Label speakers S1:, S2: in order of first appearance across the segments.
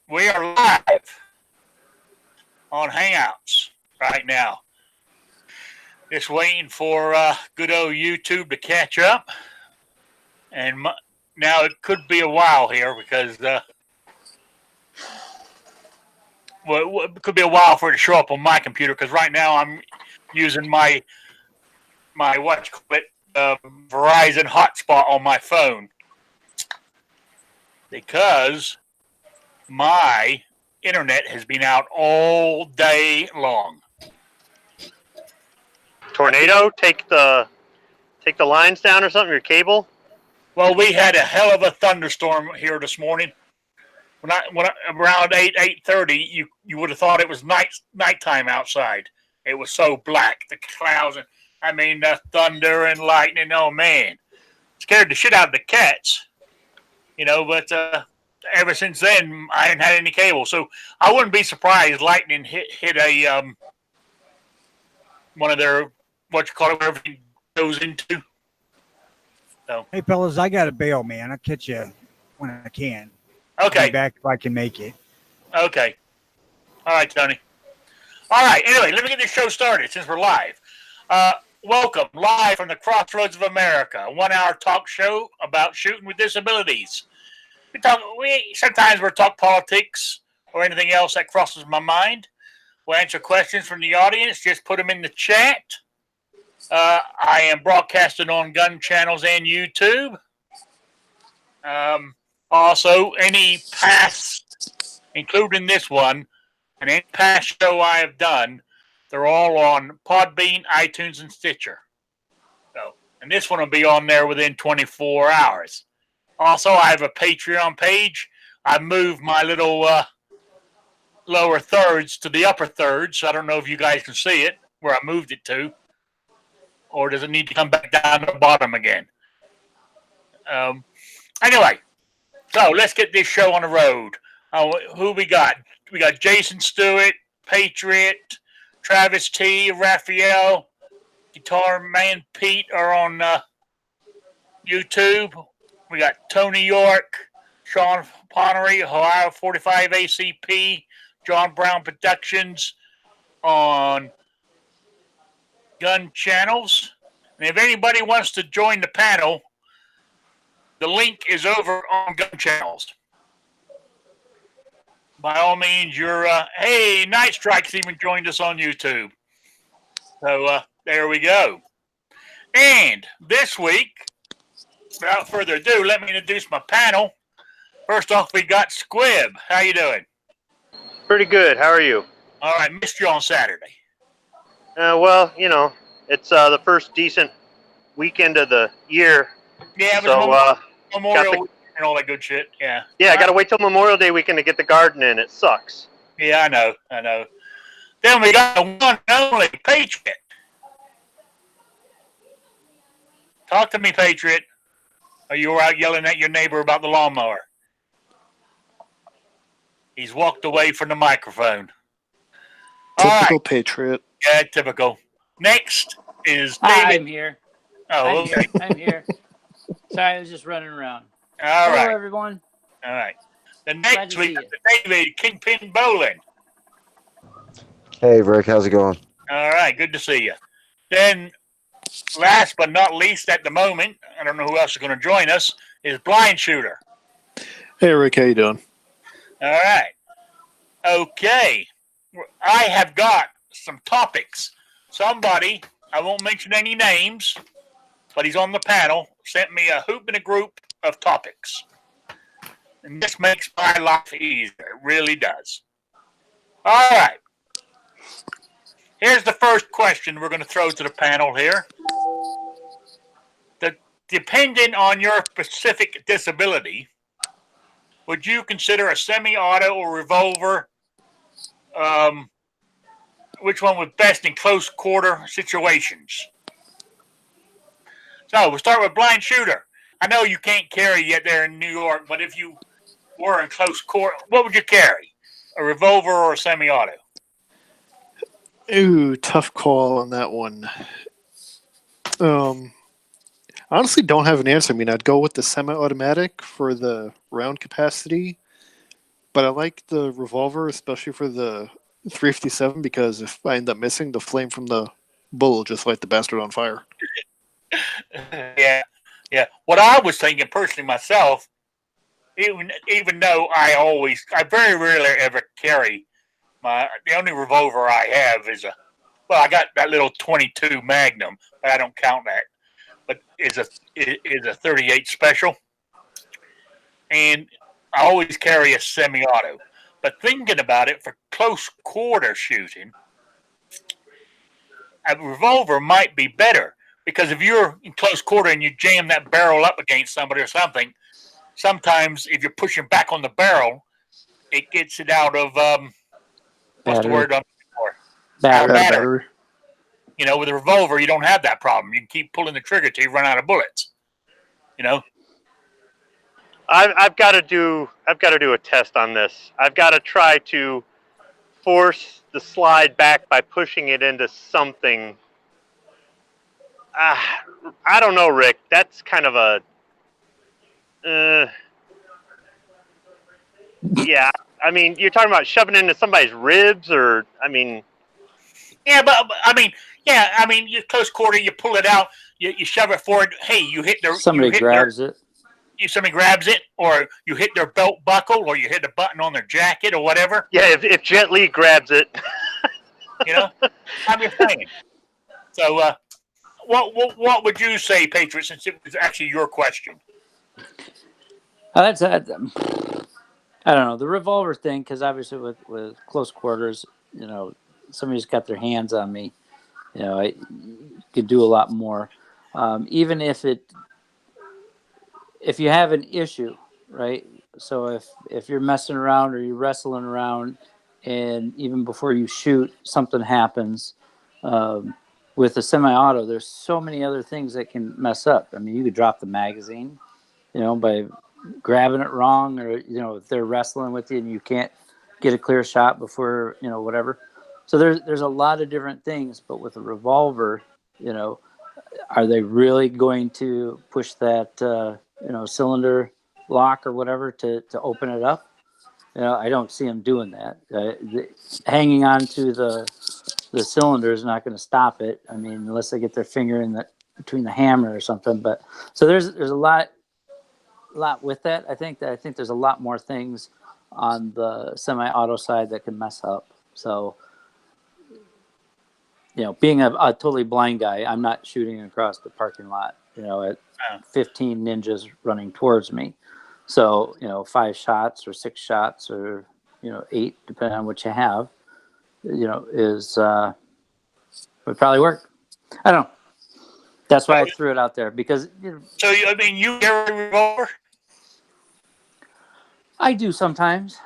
S1: we are live on Hangouts right now. Just waiting for good old YouTube to catch up. And now it could be a while here because it could be a while for it to show up on my computer because right now I'm using my Verizon hotspot on my phone because my internet has been out all day long.
S2: Tornado, take the lines down or something, your cable?
S1: Well, we had a hell of a thunderstorm here this morning. When around 8:30, you would have thought it was nighttime outside. It was so black, the clouds, and the thunder and lightning. Oh man, scared the shit out of the cats, But ever since then, I haven't had any cable, so I wouldn't be surprised lightning hit a one of their where everything goes into. So.
S3: Hey fellas, I got to bail, man. I'll catch you when I can.
S1: Okay.
S3: I'll be back if I can make it.
S1: Okay. All right, Tony. All right. Anyway, let me get this show started since we're live. Welcome, live from the Crossroads of America, a 1-hour talk show about shooting with disabilities. Sometimes we'll talk politics or anything else that crosses my mind. We'll answer questions from the audience. Just put them in the chat. I am broadcasting on gun channels and YouTube. Also, any past, including this one, and any past show I have done, they're all on Podbean, iTunes, and Stitcher. And this one will be on there within 24 hours. Also, I have a Patreon page. I moved my little lower thirds to the upper thirds. I don't know if you guys can see it, where I moved it to. Or does it need to come back down to the bottom again? Anyway, so let's get this show on the road. Who we got? We got Jason Stewart, Patriot, Travis T, Raphael, Guitar Man Pete are on YouTube. We got Tony York, Sean Connery, Ohio 45 ACP, John Brown Productions on gun channels. And if anybody wants to join the panel, the link is over on gun channels. By all means, hey, Night Strike's even joined us on YouTube. So there we go. And this week, without further ado, let me introduce my panel. First off, we got Squib. How you doing?
S2: Pretty good. How are you?
S1: All right, missed you on Saturday.
S2: Well, it's the first decent weekend of the year.
S1: Yeah, but
S2: so
S1: Memorial Weekend and all that good shit. Yeah.
S2: Yeah, I got to wait till Memorial Day weekend to get the garden in. It sucks.
S1: Yeah, I know. Then we got the one and only Patriot. Talk to me, Patriot. Or you were out yelling at your neighbor about the lawnmower. He's walked away from the microphone.
S4: Typical Patriot.
S1: Yeah, typical. Next is David.
S5: I'm here.
S1: Oh, okay.
S5: I'm here. Sorry, I was just running around.
S1: All right.
S5: Hello, everyone.
S1: All right. The next week is
S5: you.
S1: David Kingpin Bowling.
S6: Hey, Rick. How's it going?
S1: All right. Good to see you. Then, last but not least at the moment, I don't know who else is going to join us, is Blind Shooter.
S4: Hey, Rick. How you doing?
S1: All right. Okay. I have got some topics. Somebody, I won't mention any names, but he's on the panel, sent me a hoop and a group of topics. And this makes my life easier. It really does. All right. Here's the first question we're going to throw to the panel here. Depending on your specific disability, would you consider a semi-auto or revolver? Which one was best in close quarter situations? So we'll start with Blind Shooter. I know you can't carry yet there in New York, but if you were in close quarter, what would you carry? A revolver or a semi-auto?
S4: Ooh, tough call on that one. Honestly, don't have an answer. I mean, I'd go with the semi-automatic for the round capacity, But I like the revolver, especially for the 357, because if I end up missing, the flame from the bullet will just light the bastard on fire.
S1: Yeah, yeah. What I was thinking personally myself, even though I very rarely ever carry the only revolver I have is I got that little 22 Magnum, but I don't count that. But is a 38 special, and I always carry a semi-auto. But thinking about it, for close quarter shooting, a revolver might be better, because if you're in close quarter and you jam that barrel up against somebody or something, sometimes if you're pushing back on the barrel, it gets it out of what's the
S5: Battery.
S1: word I'm looking for?
S5: Battery.
S1: Battery. You know, with a revolver, you don't have that problem. You can keep pulling the trigger till you run out of bullets. You know.
S2: I've got to do a test on this. I've got to try to force the slide back by pushing it into something. I don't know, Rick. That's kind of a. Yeah, I mean, you're talking about shoving into somebody's ribs, or I mean.
S1: Yeah, but I mean, you close quarter, you pull it out, you shove it forward. Hey, you hit their.
S5: Somebody grabs it.
S1: Somebody grabs it, or you hit their belt buckle, or you hit a button on their jacket, or whatever.
S2: Yeah, if Jet Li grabs it.
S1: You know, I'm just saying. So, what would you say, Patriot? Since it was actually your question.
S5: I don't know, the revolver thing, because obviously with close quarters, you know, somebody's got their hands on me. You know, I could do a lot more. Even if you have an issue, right? So if you're messing around or you're wrestling around, and even before you shoot, something happens. With a semi-auto, there's so many other things that can mess up. I mean, you could drop the magazine, you know, by grabbing it wrong, or, you know, if they're wrestling with you and you can't get a clear shot before, you know, whatever. So there's a lot of different things. But with a revolver, you know, are they really going to push that, you know, cylinder lock or whatever to open it up? You know, I don't see them doing that. Hanging on to the cylinder is not going to stop it. I mean, unless they get their finger in between the hammer or something. But so there's a lot with that. I think there's a lot more things on the semi-auto side that can mess up. So, you know, being a totally blind guy, I'm not shooting across the parking lot, you know, at 15 ninjas running towards me. So, you know, 5 shots or 6 shots or, you know, 8, depending on what you have, you know, would probably work. I don't know. That's why I threw it out there, because, you know,
S1: So, I mean, you carry a revolver?
S5: I do sometimes,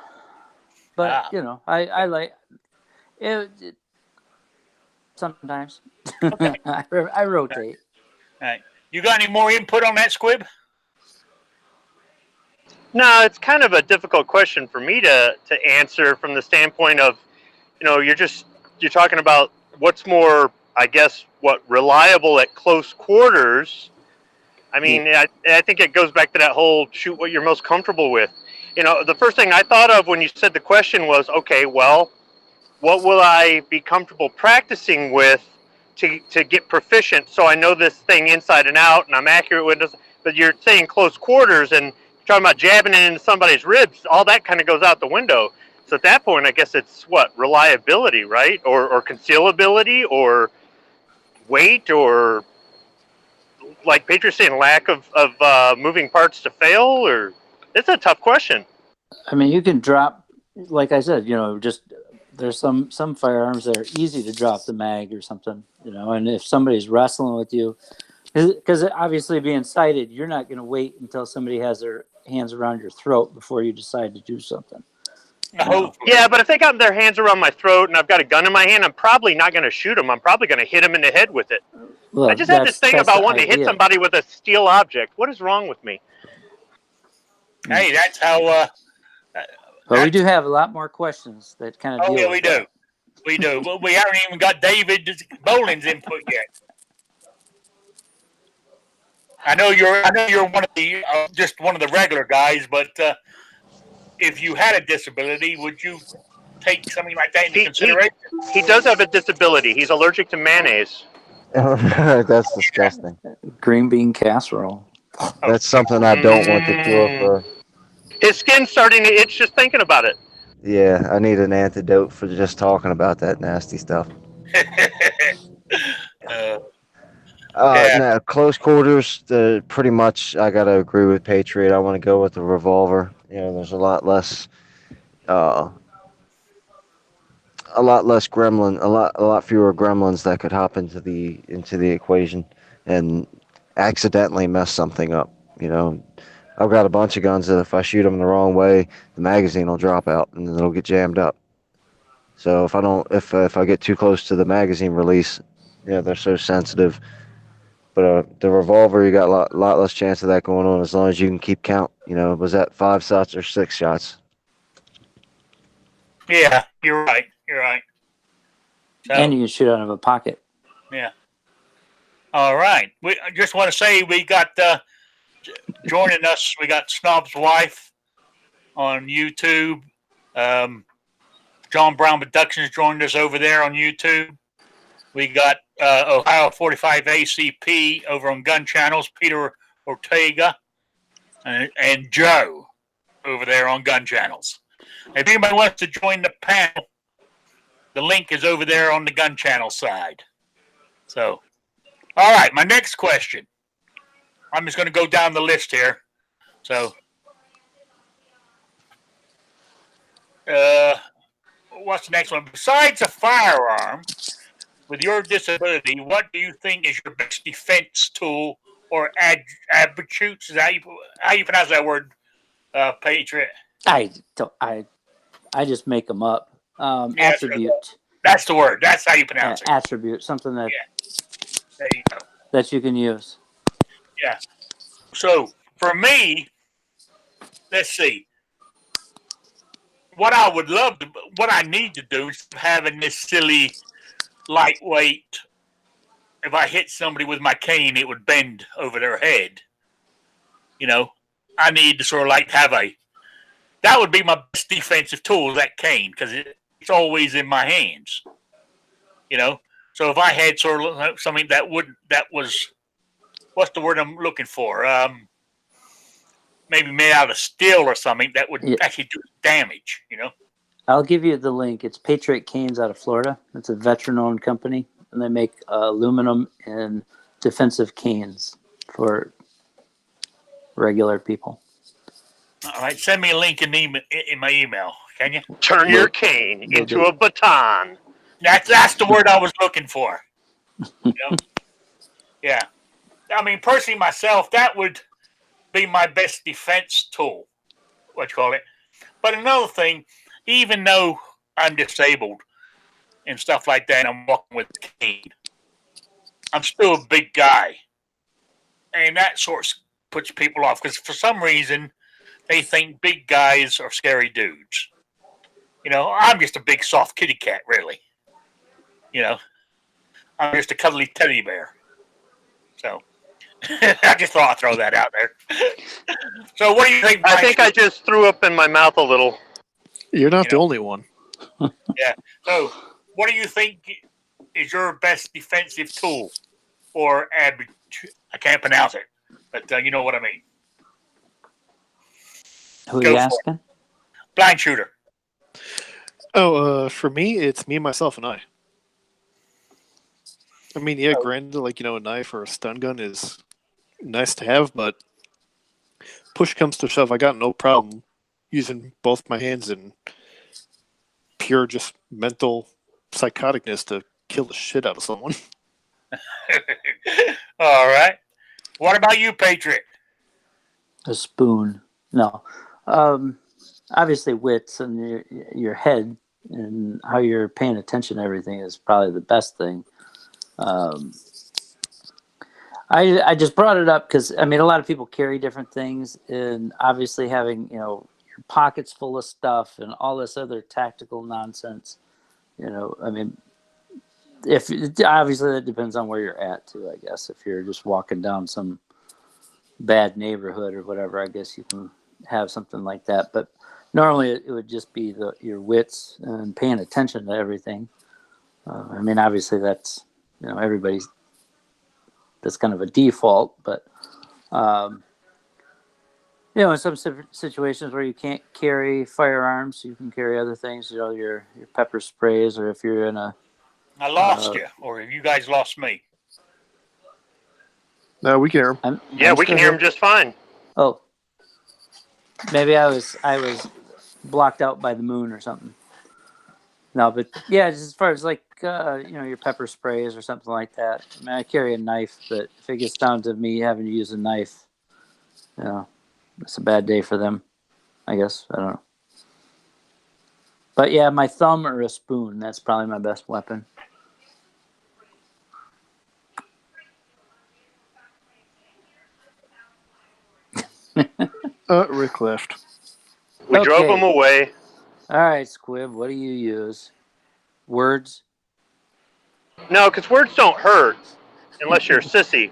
S5: but you know, I like it sometimes.
S1: Okay.
S5: I rotate.
S1: All right. You got any more input on that, Squib?
S2: No, it's kind of a difficult question for me to answer from the standpoint of, you know, you're talking about what's more, I guess, what reliable at close quarters. I mean, I think it goes back to that whole shoot what you're most comfortable with. You know, the first thing I thought of when you said the question was, okay, well, what will I be comfortable practicing with to get proficient so I know this thing inside and out and I'm accurate with this? But you're saying close quarters and talking about jabbing it into somebody's ribs, all that kind of goes out the window. So at that point, I guess it's what, reliability, right? Or concealability, or weight, or like Patriot's saying, lack of moving parts to fail, or it's a tough question.
S5: I mean, you can drop, like I said, you know, just there's some firearms that are easy to drop the mag or something, you know, and if somebody's wrestling with you, because obviously being sighted, you're not going to wait until somebody has their hands around your throat before you decide to do something.
S1: No.
S2: Yeah, but if they got their hands around my throat and I've got a gun in my hand, I'm probably not going to shoot them. I'm probably going to hit them in the head with it.
S5: Look,
S2: I just had this thing about wanting to hit somebody with a steel object. What is wrong with me?
S1: Hey, that's how.
S5: But we do have a lot more questions that kind of deal with that.
S1: We do. Well, we haven't even got David Boland's input yet. I know you're one of the just one of the regular guys, but if you had a disability, would you take something like that into consideration?
S2: He does have a disability. He's allergic to mayonnaise.
S6: That's disgusting.
S5: Green bean casserole.
S6: That's something I don't want to cure for.
S2: His skin's starting to itch just thinking about it.
S6: Yeah, I need an antidote for just talking about that nasty stuff.
S1: Yeah.
S6: No, close quarters. Pretty much, I gotta agree with Patriot. I want to go with the revolver. You know, there's a lot less gremlin, a lot fewer gremlins that could hop into the equation and accidentally mess something up. You know, I've got a bunch of guns that if I shoot them the wrong way, the magazine will drop out and then it'll get jammed up. So if I get too close to the magazine release, they're so sensitive. But the revolver, you got a lot less chance of that going on as long as you can keep count. Was that 5 shots or 6 shots?
S1: Yeah, you're right. So,
S5: And you can shoot out of a pocket.
S1: Yeah. All right. I just want to say we got joining us. We got Snob's wife on YouTube. John Brown Productions joined us over there on YouTube. We got Ohio 45 ACP over on Gun Channels, Peter Ortega, and Joe over there on Gun Channels. If anybody wants to join the panel, the link is over there on the Gun Channel side. So, all right, my next question. I'm just going to go down the list here. So, what's the next one? Besides a firearm, with your disability, what do you think is your best defense tool or attributes? Is that how you pronounce that word, Patriot?
S5: I just make them up. Attribute.
S1: That's the word. That's how you pronounce it.
S5: Attribute, something that
S1: There you go.
S5: that you can use.
S1: Yeah. So for me, let's see. What I need to do is having this silly lightweight. If I hit somebody with my cane, it would bend over their head. I need to sort of like have that would be my best defensive tool, that cane, because it's always in my hands. So if I had sort of something that was, what's the word I'm looking for? Maybe made out of steel or something that would actually do damage,
S5: I'll give you the link. It's Patriot Canes out of Florida. It's a veteran-owned company, and they make aluminum and defensive canes for regular people.
S1: All right, send me a link in my email, can you?
S2: Turn your cane into a baton.
S1: That's the word I was looking for. Yeah. I mean, personally, myself, that would be my best defense tool. What you call it? But another thing, even though I'm disabled and stuff like that, and I'm walking with a cane, I'm still a big guy, and that sort of puts people off because for some reason they think big guys are scary dudes. I'm just a big soft kitty cat, really. I'm just a cuddly teddy bear. So I just thought I'd throw that out there. So what do you think, Mike?
S2: I think I just threw up in my mouth a little.
S4: You're not the only one.
S1: Yeah. So what do you think is your best defensive tool? Or I can't pronounce it, but you know what I mean.
S5: Who are you asking?
S1: Blind shooter.
S4: Oh, for me, it's me, myself, and I. I mean, yeah, granted, a knife or a stun gun is nice to have, but push comes to shove, I got no problem using both my hands and pure just mental psychoticness to kill the shit out of someone.
S1: All right. What about you, Patriot?
S5: A spoon. No. Obviously, wits and your head and how you're paying attention to everything is probably the best thing. I just brought it up because, a lot of people carry different things, and obviously having, your pockets full of stuff and all this other tactical nonsense, if obviously that depends on where you're at too, I guess. If you're just walking down some bad neighborhood or whatever, I guess you can have something like that. But Normally, it would just be your wits and paying attention to everything. I mean, obviously, that's everybody's. That's kind of a default, but in some situations where you can't carry firearms, you can carry other things. Your pepper sprays, or if you're in a.
S1: I lost you, or you guys lost me.
S4: No, we can hear him.
S2: Yeah, we can hear him just fine.
S5: Oh, maybe I was blocked out by the moon or something. No, but yeah, just as far as like your pepper sprays or something like that. I mean, I carry a knife, but if it gets down to me having to use a knife, it's a bad day for them, I guess. I don't know. But yeah, my thumb or a spoon, that's probably my best weapon.
S4: Rick left.
S2: We drove him away.
S5: All right, Squib, what do you use? Words?
S2: No, because words don't hurt unless you're a sissy.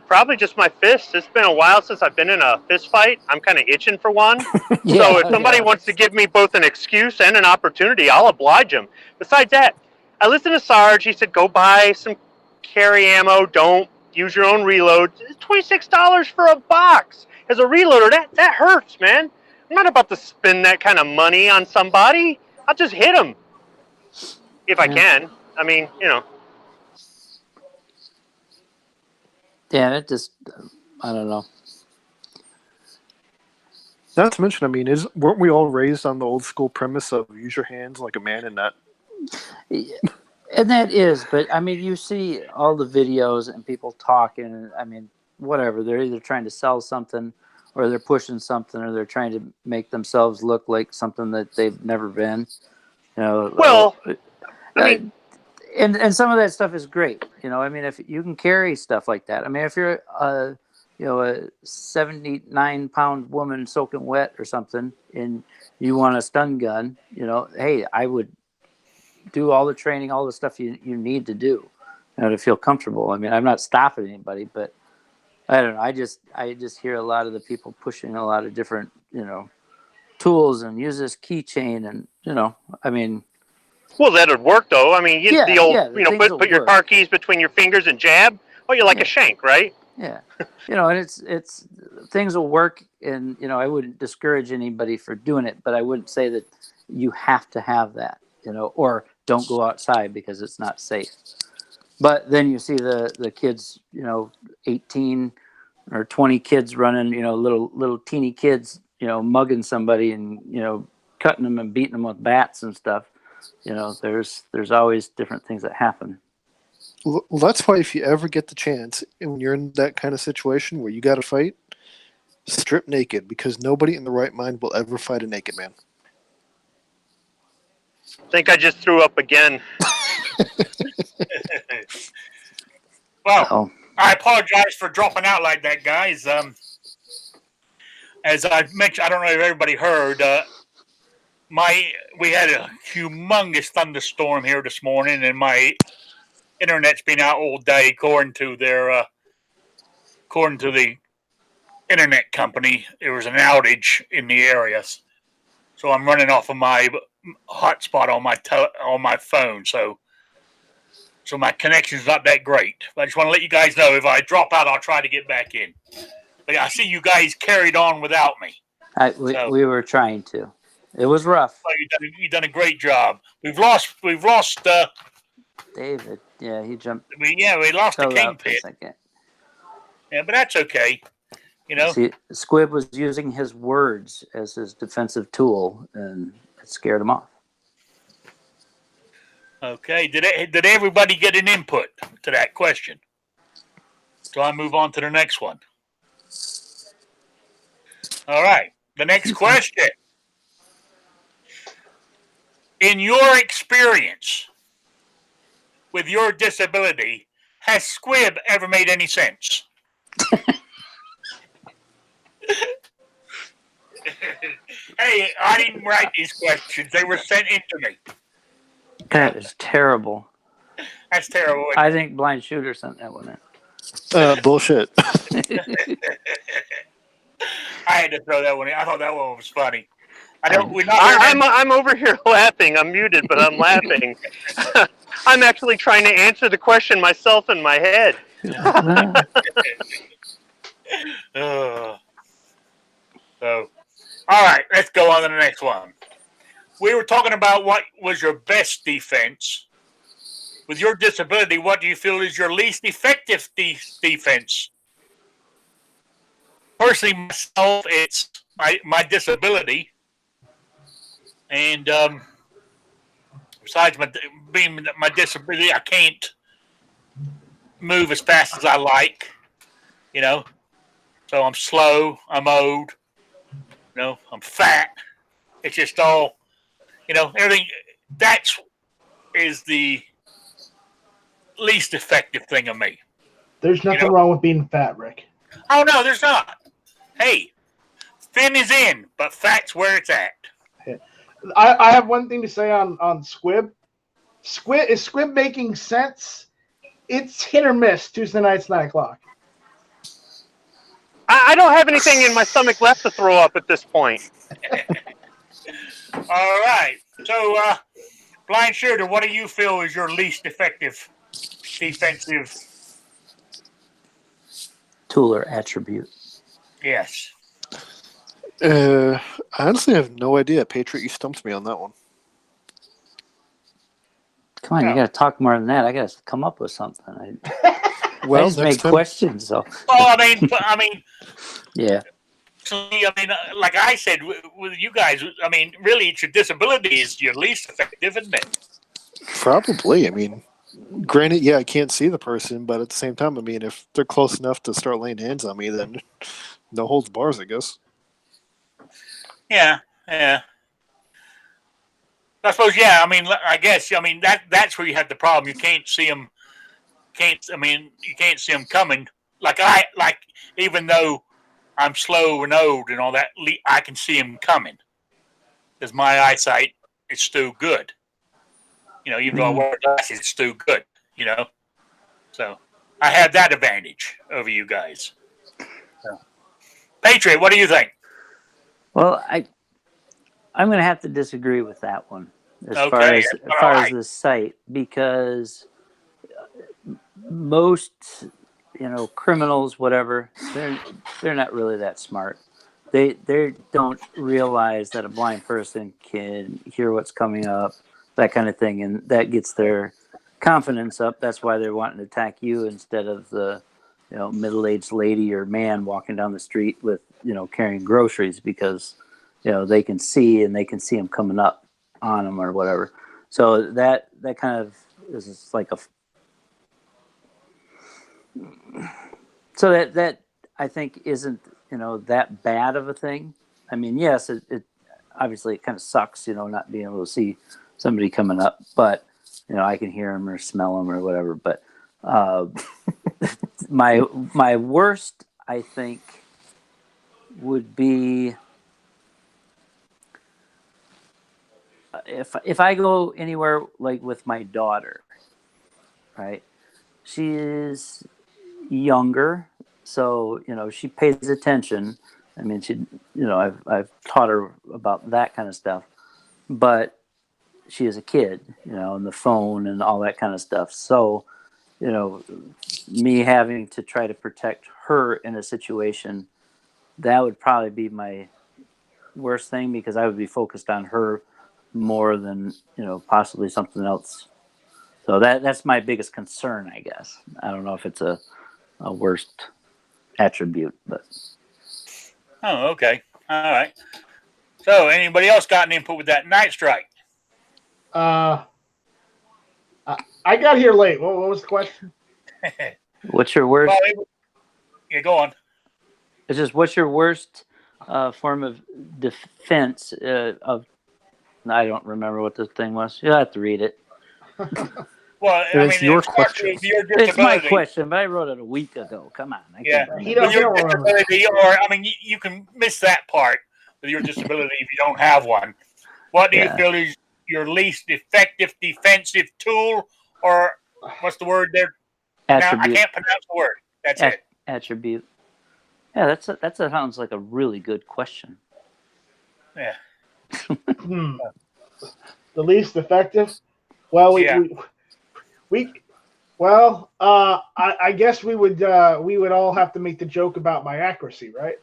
S2: Probably just my fists. It's been a while since I've been in a fist fight. I'm kind of itching for one. So if somebody wants to give me both an excuse and an opportunity, I'll oblige them. Besides that, I listened to Sarge. He said, go buy some carry ammo. Don't use your own reload. It's $26 for a box as a reloader. That hurts, man. I'm not about to spend that kind of money on somebody. I'll just hit them if I can. I mean,
S5: Yeah, it just, I don't know.
S4: Not to mention, I mean, weren't we all raised on the old school premise of use your hands like a man and not?
S5: And that is, but I mean, you see all the videos and people talking. I mean, whatever. They're either trying to sell something, or they're pushing something, or they're trying to make themselves look like something that they've never been.
S2: Well, I mean,
S5: and some of that stuff is great. I mean, if you can carry stuff like that. I mean, if you're a 79-pound woman soaking wet or something, and you want a stun gun, hey, I would do all the training, all the stuff you need to do, to feel comfortable. I mean, I'm not stopping anybody, but I don't know. I just hear a lot of the people pushing a lot of different, tools and use this keychain, and I mean.
S2: Well, that would work though. I mean, put your car keys between your fingers and jab. Well, you're like a shank, right?
S5: Yeah, and it's things will work, and I wouldn't discourage anybody for doing it, but I wouldn't say that you have to have that, or don't go outside because it's not safe. But then you see the kids, 18 or 20 kids running, little teeny kids, mugging somebody and cutting them and beating them with bats and stuff. There's always different things that happen.
S4: Well, that's why if you ever get the chance, and when you're in that kind of situation where you got to fight, strip naked, because nobody in the right mind will ever fight a naked man.
S2: I think I just threw up again.
S1: Well, I apologize for dropping out like that, guys. As I mentioned, I don't know if everybody heard. We had a humongous thunderstorm here this morning, and my internet's been out all day, according to the internet company. There was an outage in the areas, so I'm running off of my hotspot on my phone. So my connection's not that great. But I just want to let you guys know, if I drop out, I'll try to get back in. But I see you guys carried on without me.
S5: We were trying to. It was rough.
S1: Well, you've done a great job. We've lost
S5: David. Yeah, he jumped.
S1: We lost the kingpin. Yeah, but that's okay.
S5: See, Squib was using his words as his defensive tool, and it scared him off.
S1: Okay. Did everybody get an input to that question? So I move on to the next one. All right. The next question. In your experience with your disability, has Squib ever made any sense? Hey, I didn't write these questions. They were sent in to me.
S5: That is terrible.
S1: That's terrible.
S5: I think Blind Shooter sent that one in.
S4: Bullshit.
S1: I had to throw that one in. I thought that one was funny. We're not hearing
S2: I'm over here laughing. I'm muted, but I'm laughing. I'm actually trying to answer the question myself in my head.
S1: So, all right, let's go on to the next one. We were talking about what was your best defense. With your disability, what do you feel is your least effective defense? Personally, myself, it's my disability, and besides being my disability, I can't move as fast as I like. You know, so I'm slow, I'm old, I'm fat. It's just all, everything. That is the least effective thing of me.
S7: There's nothing wrong with being fat, Rick.
S1: Oh no, there's not. Hey, thin is in, but fat's where it's at.
S7: I have one thing to say on Squib. Is Squib making sense? It's hit or miss Tuesday nights, 9 o'clock.
S2: I don't have anything in my stomach left to throw up at this point.
S1: All right. So, Blind Shooter, what do you feel is your least effective defensive
S5: tool or attribute?
S1: Yes.
S4: I honestly have no idea. Patriot, you stumped me on that one.
S5: Come on, you got to talk more than that. I got to come up with something.
S4: Well,
S5: I just make questions. So.
S1: Well, I mean,
S5: yeah.
S1: I mean, like I said, with you guys, I mean, really, it's your disability is your least effective, isn't it?
S4: Probably. I mean, granted, yeah, I can't see the person, but at the same time, I mean, if they're close enough to start laying hands on me, then no holds bars, I guess.
S1: Yeah. I suppose, yeah. I mean, I guess, I mean, that's where you have the problem. You can't see them. You can't see them coming. Even though I'm slow and old and all that, I can see them coming because my eyesight is still good. Even though I wear glasses, it's still good. So I have that advantage over you guys. So. Patriot, what do you think?
S5: Well, I'm going to have to disagree with that one as far as the sight, because most criminals, whatever, they're not really that smart. They don't realize that a blind person can hear what's coming up, that kind of thing, and that gets their confidence up. That's why they're wanting to attack you instead of the middle-aged lady or man walking down the street with carrying groceries, because they can see them coming up on them or whatever. So that kind of is like so that I think isn't that bad of a thing. I mean, yes, it obviously it kind of sucks not being able to see somebody coming up, but I can hear them or smell them or whatever. But my worst, I think, would be if I go anywhere like with my daughter, right? She is younger, so she pays attention. I mean, I've taught her about that kind of stuff, but she is a kid, and the phone and all that kind of stuff. So, me having to try to protect her in a situation, that would probably be my worst thing, because I would be focused on her more than possibly something else. So that's my biggest concern, I guess. I don't know if it's a worst attribute, but.
S1: Oh, okay. All right. So, anybody else got an input with that night strike?
S7: I got here late. What was the question?
S5: What's your worst?
S1: Yeah, go on.
S5: It's just, what's your worst form of defense of? I don't remember what the thing was. You'll have to read it.
S1: Well,
S4: it's your question.
S5: It's my question, but I wrote it a week ago. Come on.
S1: With your disability, or you can miss that part with your disability if you don't have one. What do you feel is your least effective defensive tool, or what's the word there?
S5: Attribute.
S1: Now, I can't pronounce the word. That's it.
S5: Attribute. Yeah, that sounds like a really good question.
S1: Yeah.
S7: The least effective. Well,
S1: Yeah.
S7: I guess we would all have to make the joke about my accuracy, right?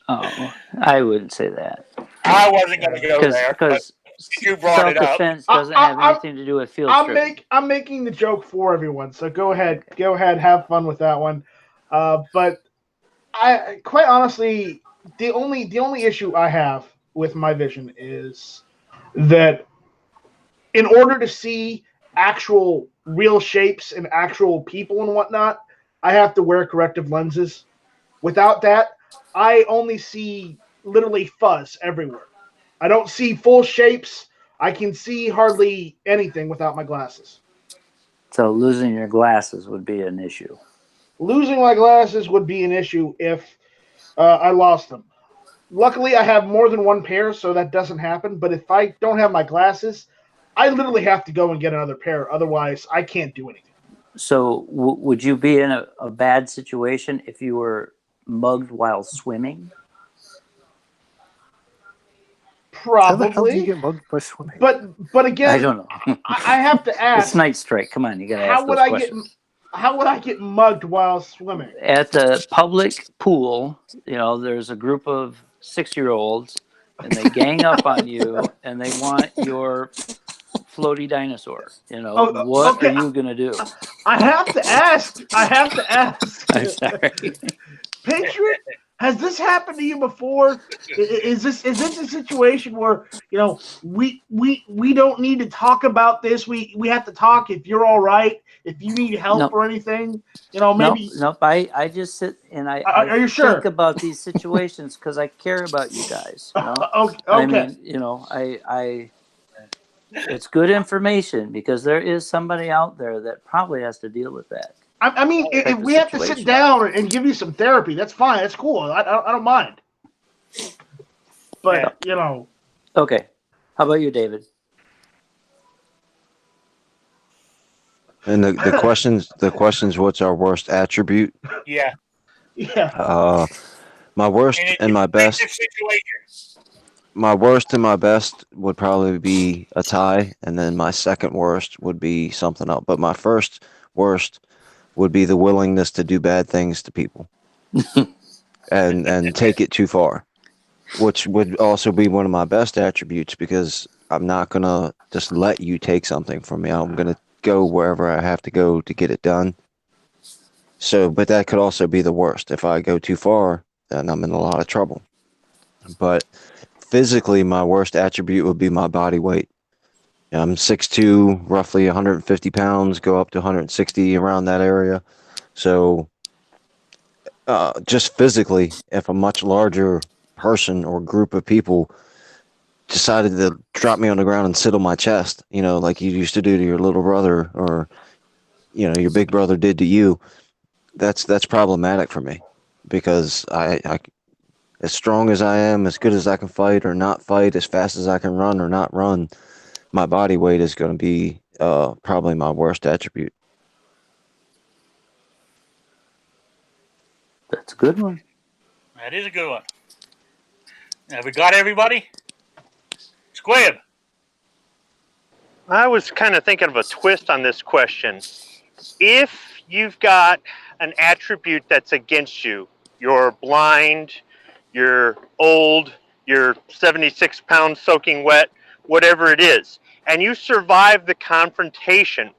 S5: Oh, I wouldn't say that.
S1: I wasn't going to go there, but
S5: Because
S1: you brought it up.
S5: self-defense doesn't have anything to do with field stripping.
S7: I'm making the joke for everyone, so go ahead, have fun with that one. But I quite honestly, the only issue I have with my vision is that in order to see actual real shapes and actual people and whatnot, I have to wear corrective lenses. Without that, I only see literally fuzz everywhere. I don't see full shapes. I can see hardly anything without my glasses.
S5: So losing your glasses would be an issue.
S7: Losing my glasses would be an issue if I lost them. Luckily, I have more than one pair, so that doesn't happen. But if I don't have my glasses, I literally have to go and get another pair. Otherwise, I can't do anything.
S5: So would you be in a bad situation if you were mugged while swimming?
S7: Probably.
S4: How the hell do you get mugged by swimming?
S7: But again,
S5: I don't know.
S7: I have to ask.
S5: It's night strike. Come on, you got to ask
S7: How would
S5: those
S7: I
S5: questions.
S7: how would I get mugged while swimming?
S5: At the public pool, there's a group of 6-year-olds, and they gang up on you, and they want your floaty dinosaur. What
S7: okay.
S5: are you gonna do?
S7: I have to ask.
S5: I'm sorry.
S7: Patriot, has this happened to you before? Is this a situation where we don't need to talk about this? We have to talk if you're all right, if you need help or anything. Maybe.
S5: Nope. I just sit and I
S7: Are you sure?
S5: think about these situations because I care about you guys.
S7: Okay.
S5: I mean, it's good information because there is somebody out there that probably has to deal with that.
S7: I mean, if we have to sit down and give you some therapy, that's fine. That's cool. I don't mind. But
S5: Okay. How about you, David?
S6: And the questions, what's our worst attribute?
S1: Yeah.
S7: Yeah.
S6: My worst and my best.
S1: Situation.
S6: My worst and my best would probably be a tie, and then my second worst would be something else. But my first worst would be the willingness to do bad things to people and take it too far, which would also be one of my best attributes because I'm not going to just let you take something from me. I'm going to go wherever I have to go to get it done. So, but that could also be the worst. If I go too far, then I'm in a lot of trouble. But physically, my worst attribute would be my body weight. I'm 6'2", roughly 150 pounds, go up to 160 around that area. So just physically, if a much larger person or group of people decided to drop me on the ground and sit on my chest, like you used to do to your little brother or, your big brother did to you, that's problematic for me because I as strong as I am, as good as I can fight or not fight, as fast as I can run or not run, my body weight is going to be probably my worst attribute.
S5: That's a good one.
S1: That is a good one. Have we got everybody? Squib.
S2: I was kind of thinking of a twist on this question. If you've got an attribute that's against you, you're blind, you're old, you're 76 pounds soaking wet, whatever it is, and you survive the confrontation,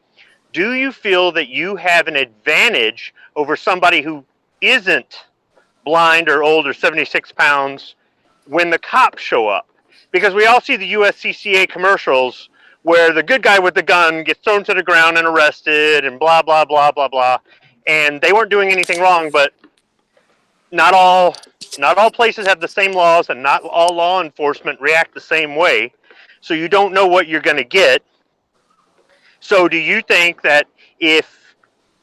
S2: do you feel that you have an advantage over somebody who isn't blind or old or 76 pounds when the cops show up? Because we all see the USCCA commercials where the good guy with the gun gets thrown to the ground and arrested and blah, blah, blah, blah, blah. And they weren't doing anything wrong, but not all places have the same laws and not all law enforcement react the same way. So you don't know what you're going to get. So do you think that if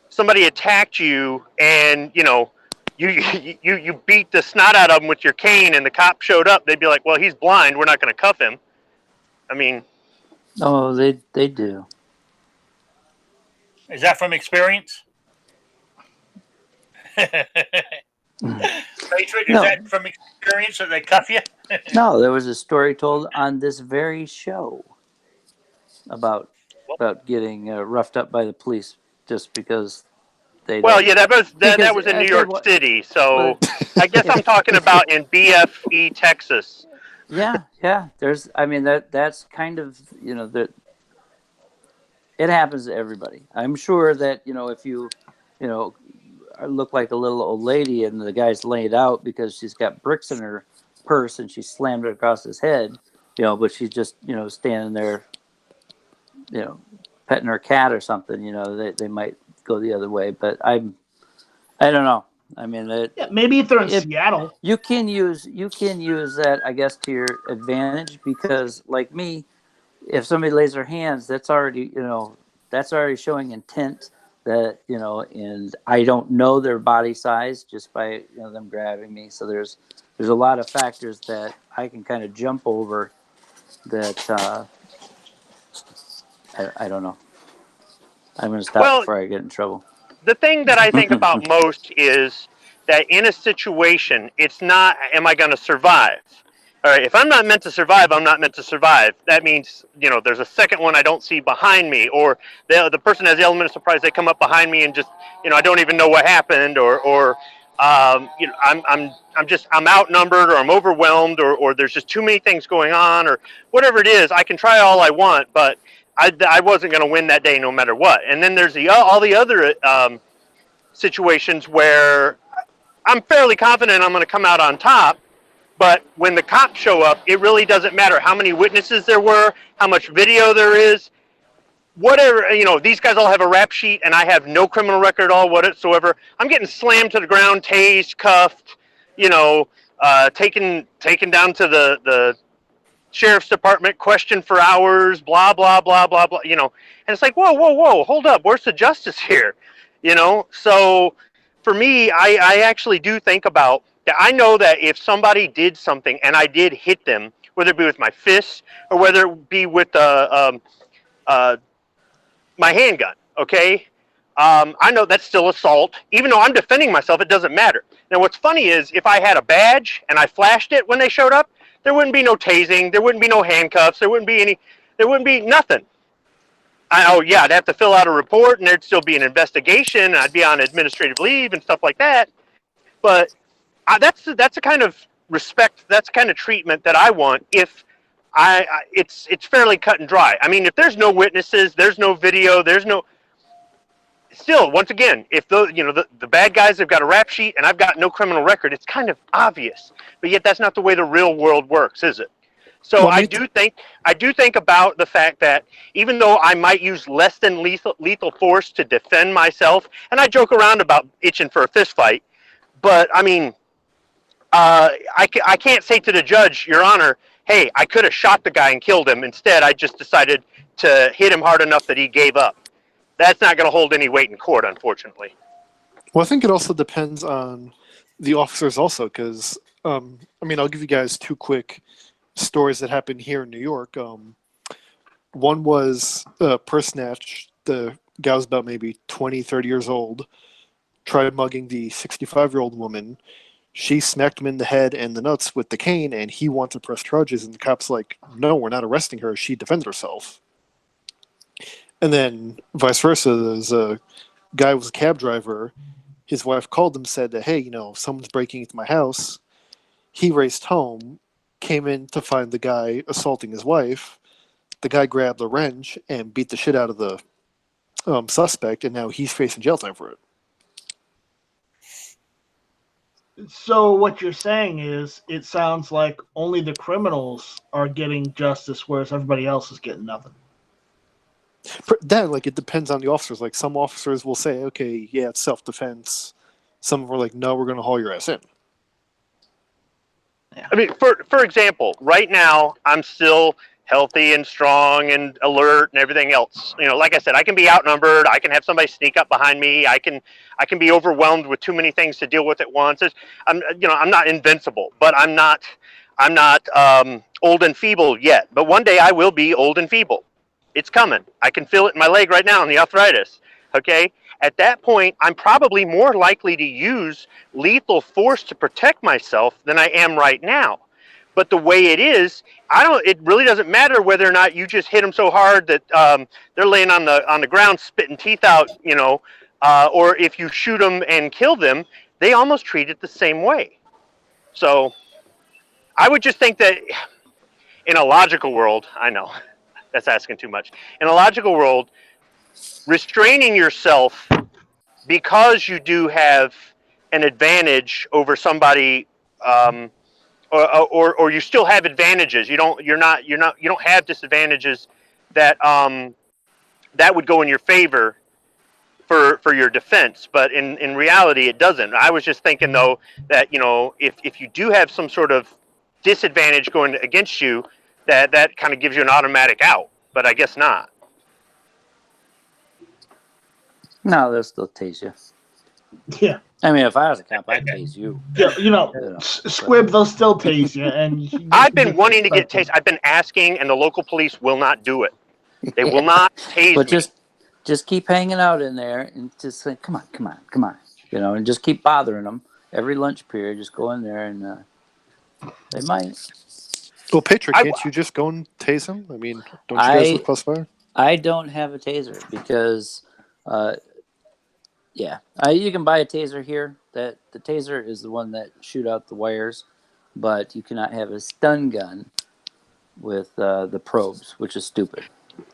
S2: somebody attacked you and, you beat the snot out of him with your cane and the cop showed up, they'd be like, well, he's blind, we're not going to cuff him. I mean...
S5: Oh, they do.
S1: Is that from experience? Patriot, is
S5: No.
S1: that from experience that they cuff you?
S5: No, there was a story told on this very show about getting roughed up by the police just because they
S2: Well,
S5: don't.
S2: yeah, that
S5: Because
S2: was in New
S5: I tell you
S2: York
S5: what,
S2: City, so
S5: but
S2: I guess I'm
S5: if,
S2: talking about in BFE, Texas.
S5: yeah, there's. I mean that's kind of that it happens to everybody. I'm sure that if you know look like a little old lady and the guy's laid out because she's got bricks in her purse and she slammed it across his head, but she's just standing there, petting her cat or something. They might go the other way, but I don't know. I mean,
S7: Yeah, maybe if they're in
S5: if
S7: Seattle.
S5: you can use that, I guess, to your advantage because, like me, if somebody lays their hands, that's already showing intent that and I don't know their body size just by them grabbing me. So there's a lot of factors that I can kind of jump over that I don't know. I'm going to stop
S2: Well,
S5: before I get in trouble.
S2: the thing that I think about most is that in a situation, it's not, am I going to survive? All right, if I'm not meant to survive, I'm not meant to survive. That means, there's a second one I don't see behind me, or the person has the element of surprise. They come up behind me and just, I don't even know what happened, or I'm outnumbered, or I'm overwhelmed, or there's just too many things going on, or whatever it is. I can try all I want, but I wasn't going to win that day no matter what. And then there's all the other situations where I'm fairly confident I'm going to come out on top. But when the cops show up, it really doesn't matter how many witnesses there were, how much video there is, whatever. These guys all have a rap sheet, and I have no criminal record at all whatsoever. I'm getting slammed to the ground, tased, cuffed, taken down to the sheriff's department, questioned for hours, blah, blah, blah, blah, blah, and it's like, whoa, hold up. Where's the justice here? So for me, I actually do think about that. I know that if somebody did something and I did hit them, whether it be with my fists or whether it be with my handgun, okay? I know that's still assault. Even though I'm defending myself, it doesn't matter. Now, what's funny is if I had a badge and I flashed it when they showed up, there wouldn't be no tasing, there wouldn't be no handcuffs, there wouldn't be nothing. I'd have to fill out a report, and there'd still be an investigation, and I'd be on administrative leave and stuff like that. But that's the kind of respect, that's the kind of treatment that I want. If it's fairly cut and dry. I mean, if there's no witnesses, there's no video, there's no. Still, once again, if the bad guys have got a rap sheet and I've got no criminal record, it's kind of obvious. But yet, that's not the way the real world works, is it? So I do think about the fact that even though I might use less than lethal force to defend myself, and I joke around about itching for a fist fight, but I mean, I can't say to the judge, Your Honor, hey, I could have shot the guy and killed him. Instead, I just decided to hit him hard enough that he gave up. That's not going to hold any weight in court, unfortunately.
S4: Well, I think it also depends on the officers also, because, I'll give you guys two quick stories that happened here in New York. One was a purse snatch. The guy was about maybe 20, 30 years old, tried mugging the 65-year-old woman. She smacked him in the head and the nuts with the cane, and he wanted to press charges, and the cop's like, no, we're not arresting her. She defended herself. And then vice versa, there's a guy who was a cab driver. His wife called him, said that, hey, someone's breaking into my house. He raced home, came in to find the guy assaulting his wife. The guy grabbed a wrench and beat the shit out of the suspect, and now he's facing jail time for it.
S7: So what you're saying is, it sounds like only the criminals are getting justice, whereas everybody else is getting nothing.
S4: That, it depends on the officers. Like, some officers will say, okay, yeah, it's self-defense. Some are like, no, we're going to haul your ass in.
S7: Yeah.
S2: I mean, for example, right now, I'm still healthy and strong and alert and everything else. Like I said, I can be outnumbered. I can have somebody sneak up behind me. I can be overwhelmed with too many things to deal with at once. I'm not invincible, but I'm not old and feeble yet. But one day I will be old and feeble. It's coming. I can feel it in my leg right now in the arthritis. Okay. At that point, I'm probably more likely to use lethal force to protect myself than I am right now. But the way it is, it really doesn't matter whether or not you just hit them so hard that they're laying on the ground spitting teeth out, or if you shoot them and kill them, they almost treat it the same way. So I would just think that in a logical world, I know that's asking too much. In a logical world, restraining yourself because you do have an advantage over somebody, or you still have advantages. You don't have disadvantages that that would go in your favor for your defense. But in reality, it doesn't. I was just thinking though that if you do have some sort of disadvantage going against you, that kind of gives you an automatic out. But I guess not.
S5: No, they'll still tase you.
S7: Yeah.
S5: I mean, if I was a cop, I'd tase you.
S7: Yeah, Squib, they'll still tase you. And
S2: I've been wanting to get tased. I've been asking, and the local police will not do it. They will not tase
S5: But
S2: me.
S5: just keep hanging out in there and just say, come on, and just keep bothering them every lunch period. Just go in there and they might.
S4: Well, Patrick, can't you just go and tase him? I mean, don't you guys live close by?
S5: I don't have a taser because, you can buy a taser here. That the taser is the one that shoot out the wires, but you cannot have a stun gun with the probes, which is stupid.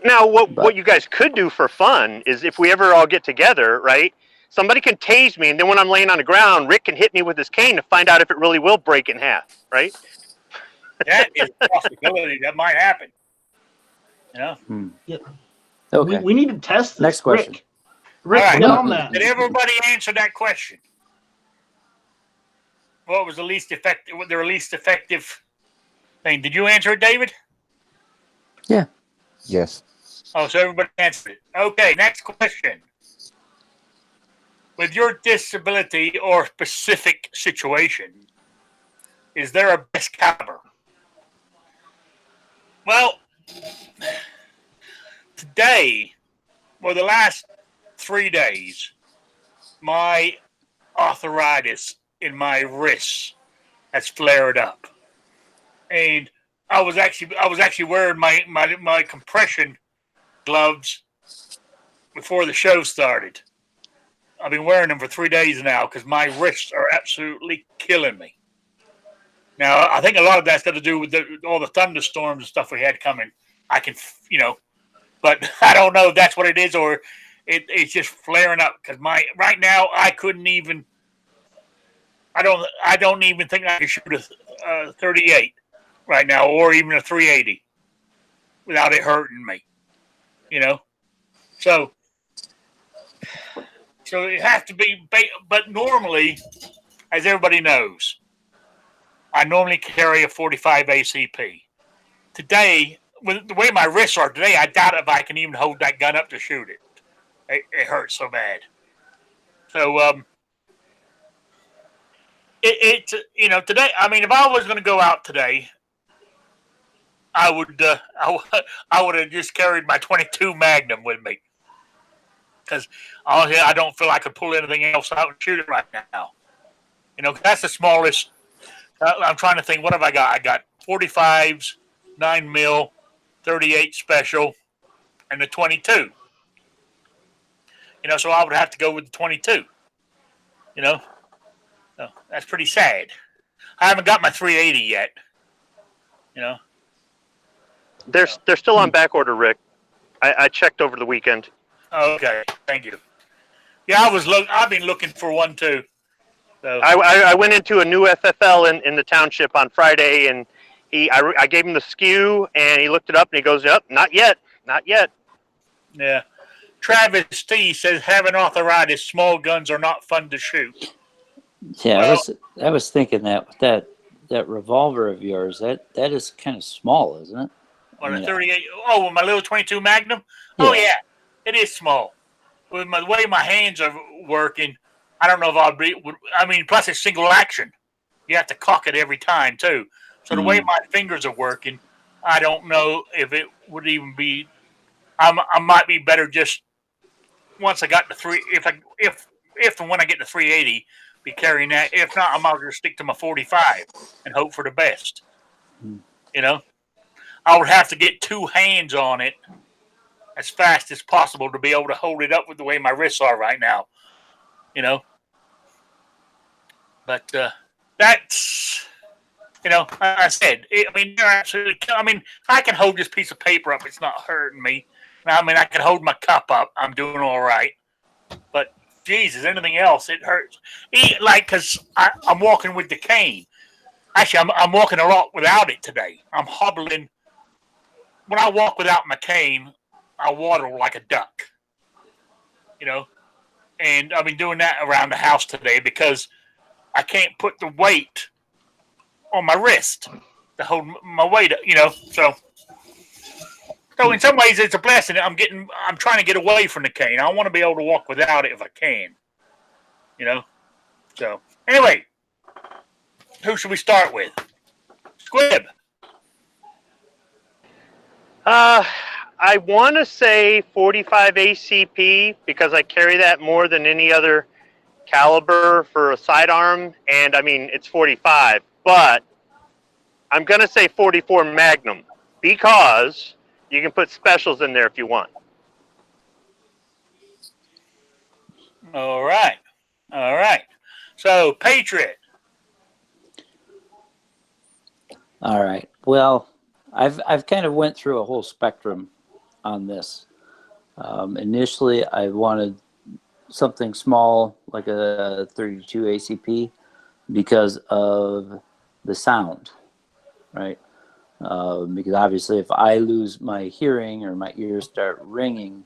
S2: Now, what you guys could do for fun is if we ever all get together, right? Somebody can tase me, and then when I'm laying on the ground, Rick can hit me with his cane to find out if it really will break in half, right?
S1: That is a possibility. That might happen. Yeah.
S7: Yep.
S5: Okay.
S7: We need to test this.
S5: Next question.
S7: Rick,
S1: All right.
S7: get on that.
S1: Did everybody answer that question? What was the least effective? Their least effective thing? Did you answer it, David?
S5: Yeah.
S6: Yes.
S1: Oh, so everybody answered it. Okay, next question. With your disability or specific situation, is there a best caliber? Well, today, or the last 3 days, my arthritis in my wrists has flared up, and I was actually wearing my compression gloves before the show started. I've been wearing them for 3 days now because my wrists are absolutely killing me. Now, I think a lot of that's got to do with all the thunderstorms and stuff we had coming. I can, but I don't know if that's what it is or it's just flaring up because right now I couldn't even. I don't even think I can shoot a 38 right now or even a 380 without it hurting me. So it has to be, but normally, as everybody knows, I normally carry a 45 ACP. Today, with the way my wrists are today, I doubt if I can even hold that gun up to shoot it. It hurts so bad. So, today, I mean, if I was going to go out today, I would have just carried my 22 Magnum with me. Because I don't feel I could pull anything else out and shoot it right now. That's the smallest. I'm trying to think. What have I got? I got 45s, 9mm, 38 special, and the 22. So I would have to go with the 22. So that's pretty sad. I haven't got my 380 yet.
S2: They're still on back order, Rick. I checked over the weekend.
S1: Okay, thank you. Yeah, I've been looking for one too. So
S2: I went into a new FFL in the township on Friday, and I gave him the SKU, and he looked it up, and he goes, "Yep, not yet."
S1: Yeah. Travis T says having arthritis, small guns are not fun to shoot.
S5: Yeah,
S1: Well,
S5: I was thinking that revolver of yours that is kind of small, isn't it?
S1: On a 38. Oh, with my little 22 Magnum.
S5: Yeah.
S1: Oh yeah, it is small. With the way my hands are working, I don't know if I'll be. I mean, plus it's single action. You have to cock it every time too. So the way my fingers are working, I don't know if it would even be. I might be better just once I got to if and when I get to 380, be carrying that. If not, I'm out to stick to my 45 and hope for the best. You know, I would have to get two hands on it as fast as possible to be able to hold it up with the way my wrists are right now. You know, but that's. You know, I said, I mean, they're absolutely. I mean, I can hold this piece of paper up; it's not hurting me. I mean, I can hold my cup up; I'm doing all right. But Jesus, anything else, it hurts. Like, cause I'm walking with the cane. Actually, I'm walking a lot without it today. I'm hobbling. When I walk without my cane, I waddle like a duck. You know, and I've been doing that around the house today because I can't put the weight on my wrist to hold my weight up, you know. So in some ways it's a blessing. I'm trying to get away from the cane. I want to be able to walk without it if I can. You know? So anyway, who should we start with? Squib.
S2: I want to say 45 ACP because I carry that more than any other caliber for a sidearm, and I mean it's 45, but I'm going to say 44 Magnum because you can put specials in there if you want.
S1: All right. So Patriot.
S5: All right. Well, I've kind of went through a whole spectrum on this. Initially, I wanted something small like a 32 ACP because of the sound, right? Because obviously, if I lose my hearing or my ears start ringing,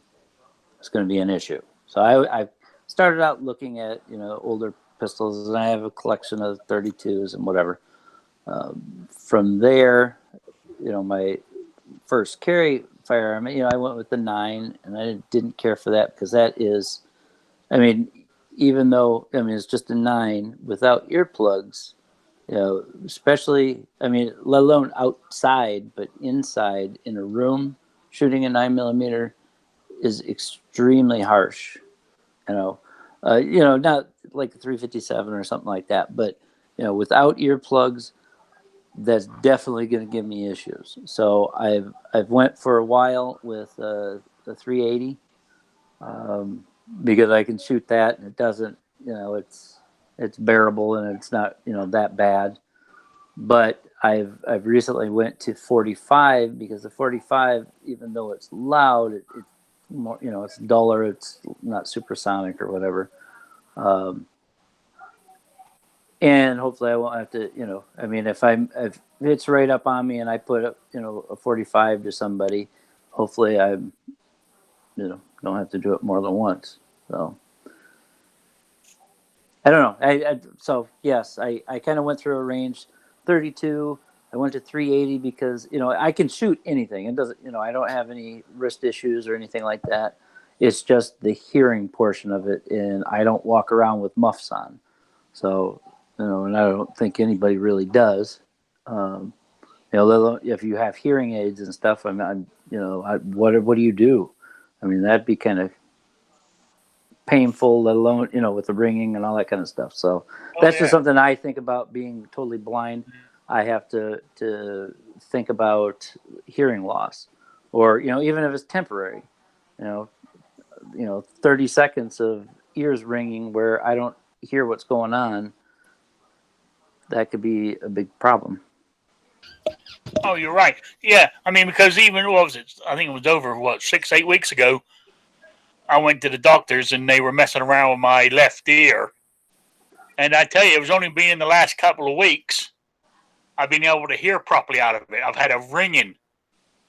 S5: it's going to be an issue. So I started out looking at older pistols, and I have a collection of 32s and whatever. From there, my first carry firearm, I went with the 9, and I didn't care for that because that is, even though it's just a 9 without earplugs. Especially, let alone outside, but inside in a room, shooting a 9mm is extremely harsh. Not like a 357 or something like that, but without earplugs, that's definitely going to give me issues. So I've went for a while with the 380 because I can shoot that, and it doesn't, it's bearable and it's not that bad. But I've recently went to 45 because the 45, even though it's loud, it's more, it's duller. It's not supersonic or whatever. And hopefully I won't have to, if it's right up on me and I put a 45 to somebody, hopefully I, don't have to do it more than once. So I don't know. So yes, I kind of went through a range, 32. I went to 380 because, I can shoot anything. It doesn't, I don't have any wrist issues or anything like that. It's just the hearing portion of it. And I don't walk around with muffs on. So, and I don't think anybody really does. If you have hearing aids and stuff, what do you do? That'd be kind of painful, let alone, with the ringing and all that kind of stuff. So that's just something I think about being totally blind. I have to think about hearing loss, or, even if it's temporary, 30 seconds of ears ringing where I don't hear what's going on, that could be a big problem.
S1: Oh, you're right. Yeah, because even, what was it? I think it was over, 6-8 weeks ago. I went to the doctors and they were messing around with my left ear. And I tell you, it was only been in the last couple of weeks I've been able to hear properly out of it. I've had a ringing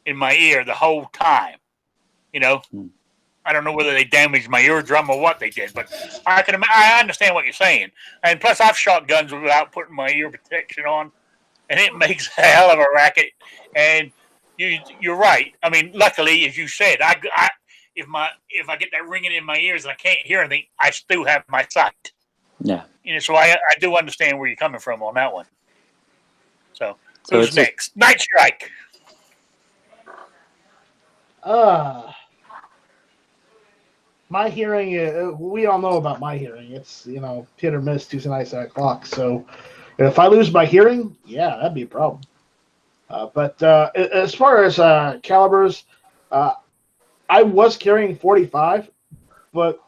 S1: in my ear the whole time. I don't know whether they damaged my eardrum or what they did, but I understand what you're saying. And plus, I've shot guns without putting my ear protection on, and it makes a hell of a racket. And you're right. Luckily, as you said, if I get that ringing in my ears and I can't hear anything, I still have my sight.
S5: Yeah.
S1: So I do understand where you're coming from on that one. So who's next? Night Strike.
S7: my hearing, we all know about my hearing. It's, hit or miss Tuesday nights at o'clock. So if I lose my hearing, yeah, that'd be a problem. But as far as calibers, I was carrying 45, but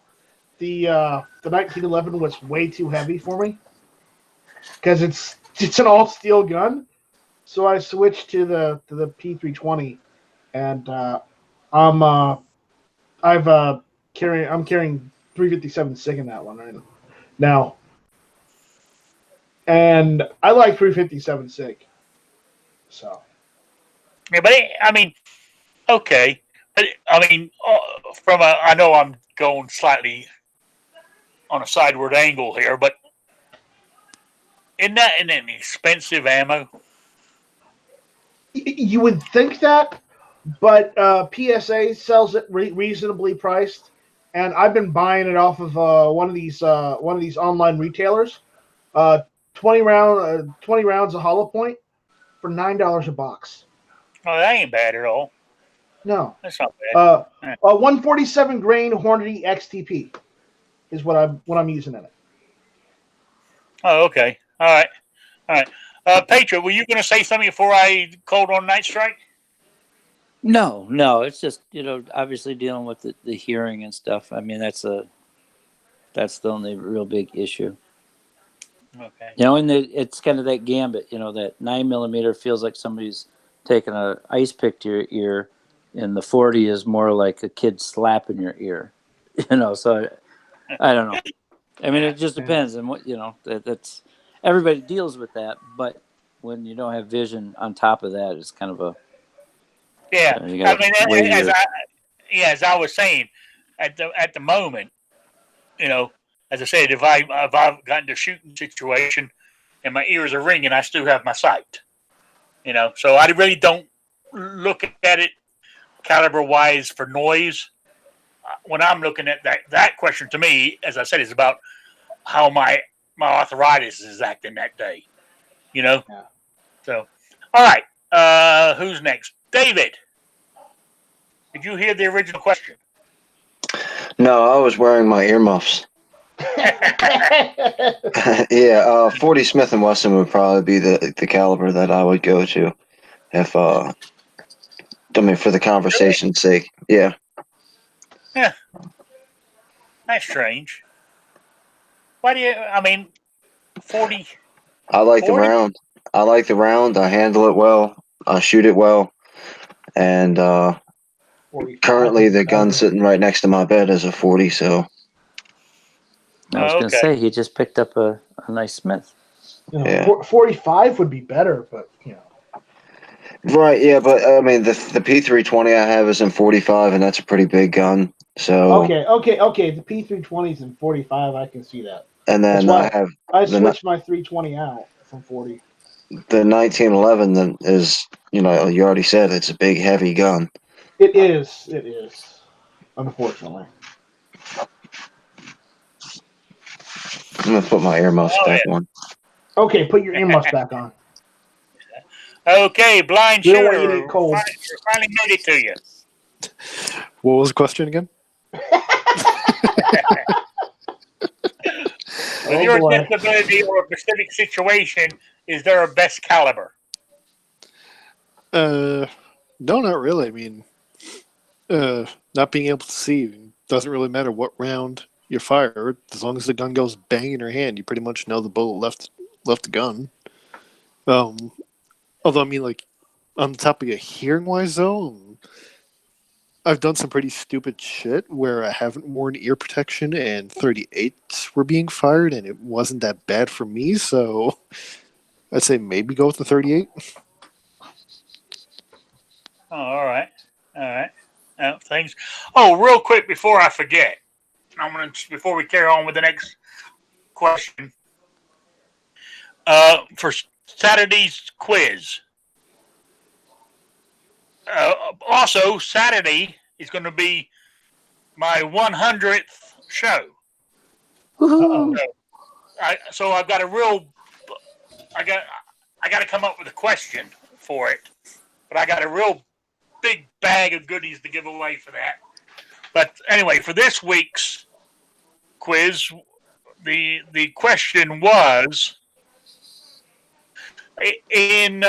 S7: the 1911 was way too heavy for me because it's an all steel gun. So I switched to the P320, and I'm carrying 357 SIG in that one right now, and I like 357 SIG. So
S1: Yeah, but I mean, okay. But I mean, I know I'm going slightly on a sideward angle here, but isn't that an expensive ammo?
S7: you would think that, but PSA sells it reasonably priced, and I've been buying it off of one of these online retailers. 20 rounds of hollow point for $9 a box.
S1: Oh, that ain't bad at all.
S7: No,
S1: That's not bad.
S7: 147 grain Hornady XTP is what I'm using in it.
S1: Oh, okay. All right. Petra, were you going to say something before I called on Night Strike?
S5: No, it's just, obviously dealing with the hearing and stuff. I mean, that's the only real big issue.
S1: Okay.
S5: And it's kind of that gambit, that 9mm feels like somebody's taking a ice pick to your ear, and the 40 is more like a kid slapping your ear, so I don't know. I mean, it just depends on what, that's everybody deals with that, but when you don't have vision on top of that, it's kind of a,
S1: yeah.
S5: you gotta weigh
S1: as I was saying, at the moment, as I said, if I've gotten into a shooting situation and my ears are ringing, I still have my sight. So I really don't look at it caliber wise for noise. When I'm looking at that question, to me, as I said, is about how my arthritis is acting that day.
S7: Yeah.
S1: So, all right. Who's next? David. Did you hear the original question?
S6: No, I was wearing my earmuffs. Yeah, 40 Smith & Wesson would probably be the caliber that I would go to if, for the conversation's sake. Yeah.
S1: Yeah. That's strange. Why do you, 40?
S6: I like
S1: 40?
S6: the round. I like the round. I handle it well. I shoot it well. And currently the gun sitting right next to my bed is a 40, so.
S5: I was going to say, he just picked up a nice Smith.
S6: Yeah.
S7: 45 would be better, but,
S6: Right, yeah, but the P320 I have is in 45, and that's a pretty big gun. So
S7: Okay. The P320 is in 45. I can see that.
S6: And then
S7: I switched my 320 out from 40.
S6: The 1911 then is, you already said it's a big, heavy gun.
S7: It is. Unfortunately.
S6: I'm gonna put my earmuffs back on.
S7: Okay, put your earmuffs back on.
S1: Okay, blind
S7: We don't
S1: shooter.
S7: want you to get cold.
S1: Finally made it to you.
S4: What was the question again?
S1: With your disability or a specific situation, is there a best caliber?
S4: No, not really. I mean, not being able to see doesn't really matter what round you fire. As long as the gun goes bang in your hand, you pretty much know the bullet left the gun. Although, on the topic of hearing-wise, though, I've done some pretty stupid shit where I haven't worn ear protection and 38s were being fired, and it wasn't that bad for me, so I'd say maybe go with the 38.
S1: Oh, all right. Thanks. Oh, real quick before I forget, before we carry on with the next question, for Saturday's quiz. Also, Saturday is going to be my 100th show. So I've got I got to come up with a question for it, but I got a real big bag of goodies to give away for that. But anyway, for this week's quiz, the question was in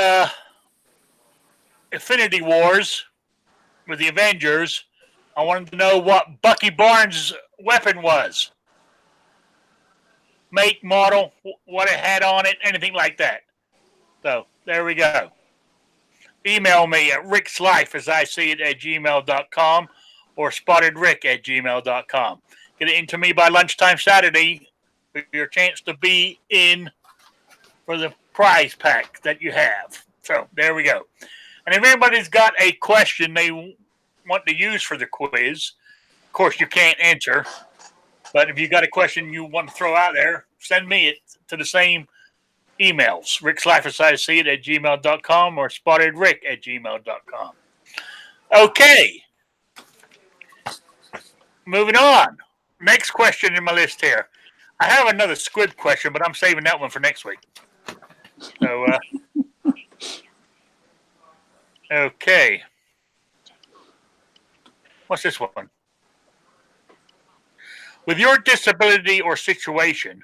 S1: Infinity Wars with the Avengers. I wanted to know what Bucky Barnes' weapon was. Make, model, what it had on it, anything like that. So there we go. Email me at rickslifeasiseeit@gmail.com or spottedrick@gmail.com. Get it into me by lunchtime Saturday for your chance to be in for the prize pack that you have. So there we go. And if anybody's got a question they want to use for the quiz, of course you can't answer, but if you got a question you want to throw out there, send me it to the same emails, rickslifeasiseeit@gmail.com or spottedrick@gmail.com. Okay. Moving on. Next question in my list here. I have another squid question, but I'm saving that one for next week. So, okay. What's this one? With your disability or situation,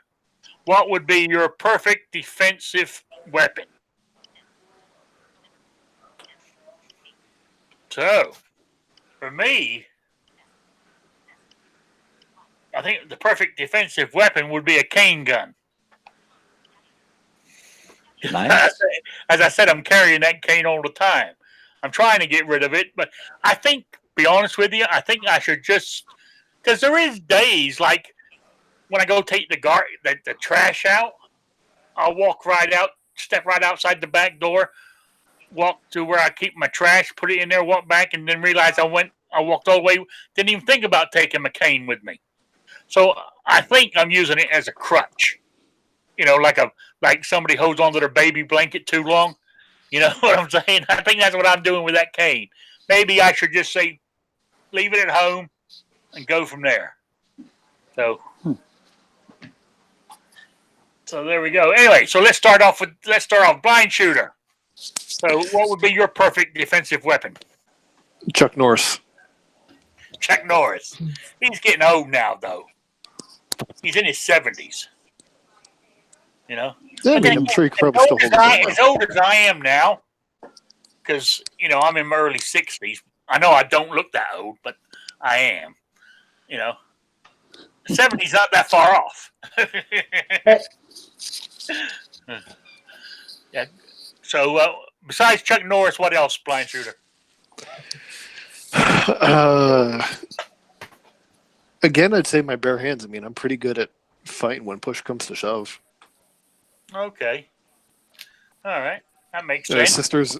S1: what would be your perfect defensive weapon? So, for me, I think the perfect defensive weapon would be a cane gun.
S5: Nice.
S1: As I said, I'm carrying that cane all the time. I'm trying to get rid of it, but I think, be honest with you, I think I should just, because there is days like when I go take the trash out, I'll walk right out, step right outside the back door, walk to where I keep my trash, put it in there, walk back, and then realize I walked all the way, didn't even think about taking my cane with me. So I think I'm using it as a crutch. You know, like somebody holds onto their baby blanket too long. You know what I'm saying? I think that's what I'm doing with that cane. Maybe I should just say, leave it at home and go from there. So there we go. Anyway, so let's start off blind shooter. So what would be your perfect defensive weapon?
S4: Chuck Norris.
S1: Chuck Norris. He's getting old now, though. He's in his 70s. You know?
S4: Yeah, I mean, I'm sure you could probably still hold it.
S1: As old as I am now, because, you know, I'm in my early 60s. I know I don't look that old, but I am. You know? 70's not that far off. Yeah. So, besides Chuck Norris, what else, blind shooter?
S4: Again, I'd say my bare hands. I mean, I'm pretty good at fighting when push comes to shove.
S1: Okay. All right. That makes sense.
S4: Sister's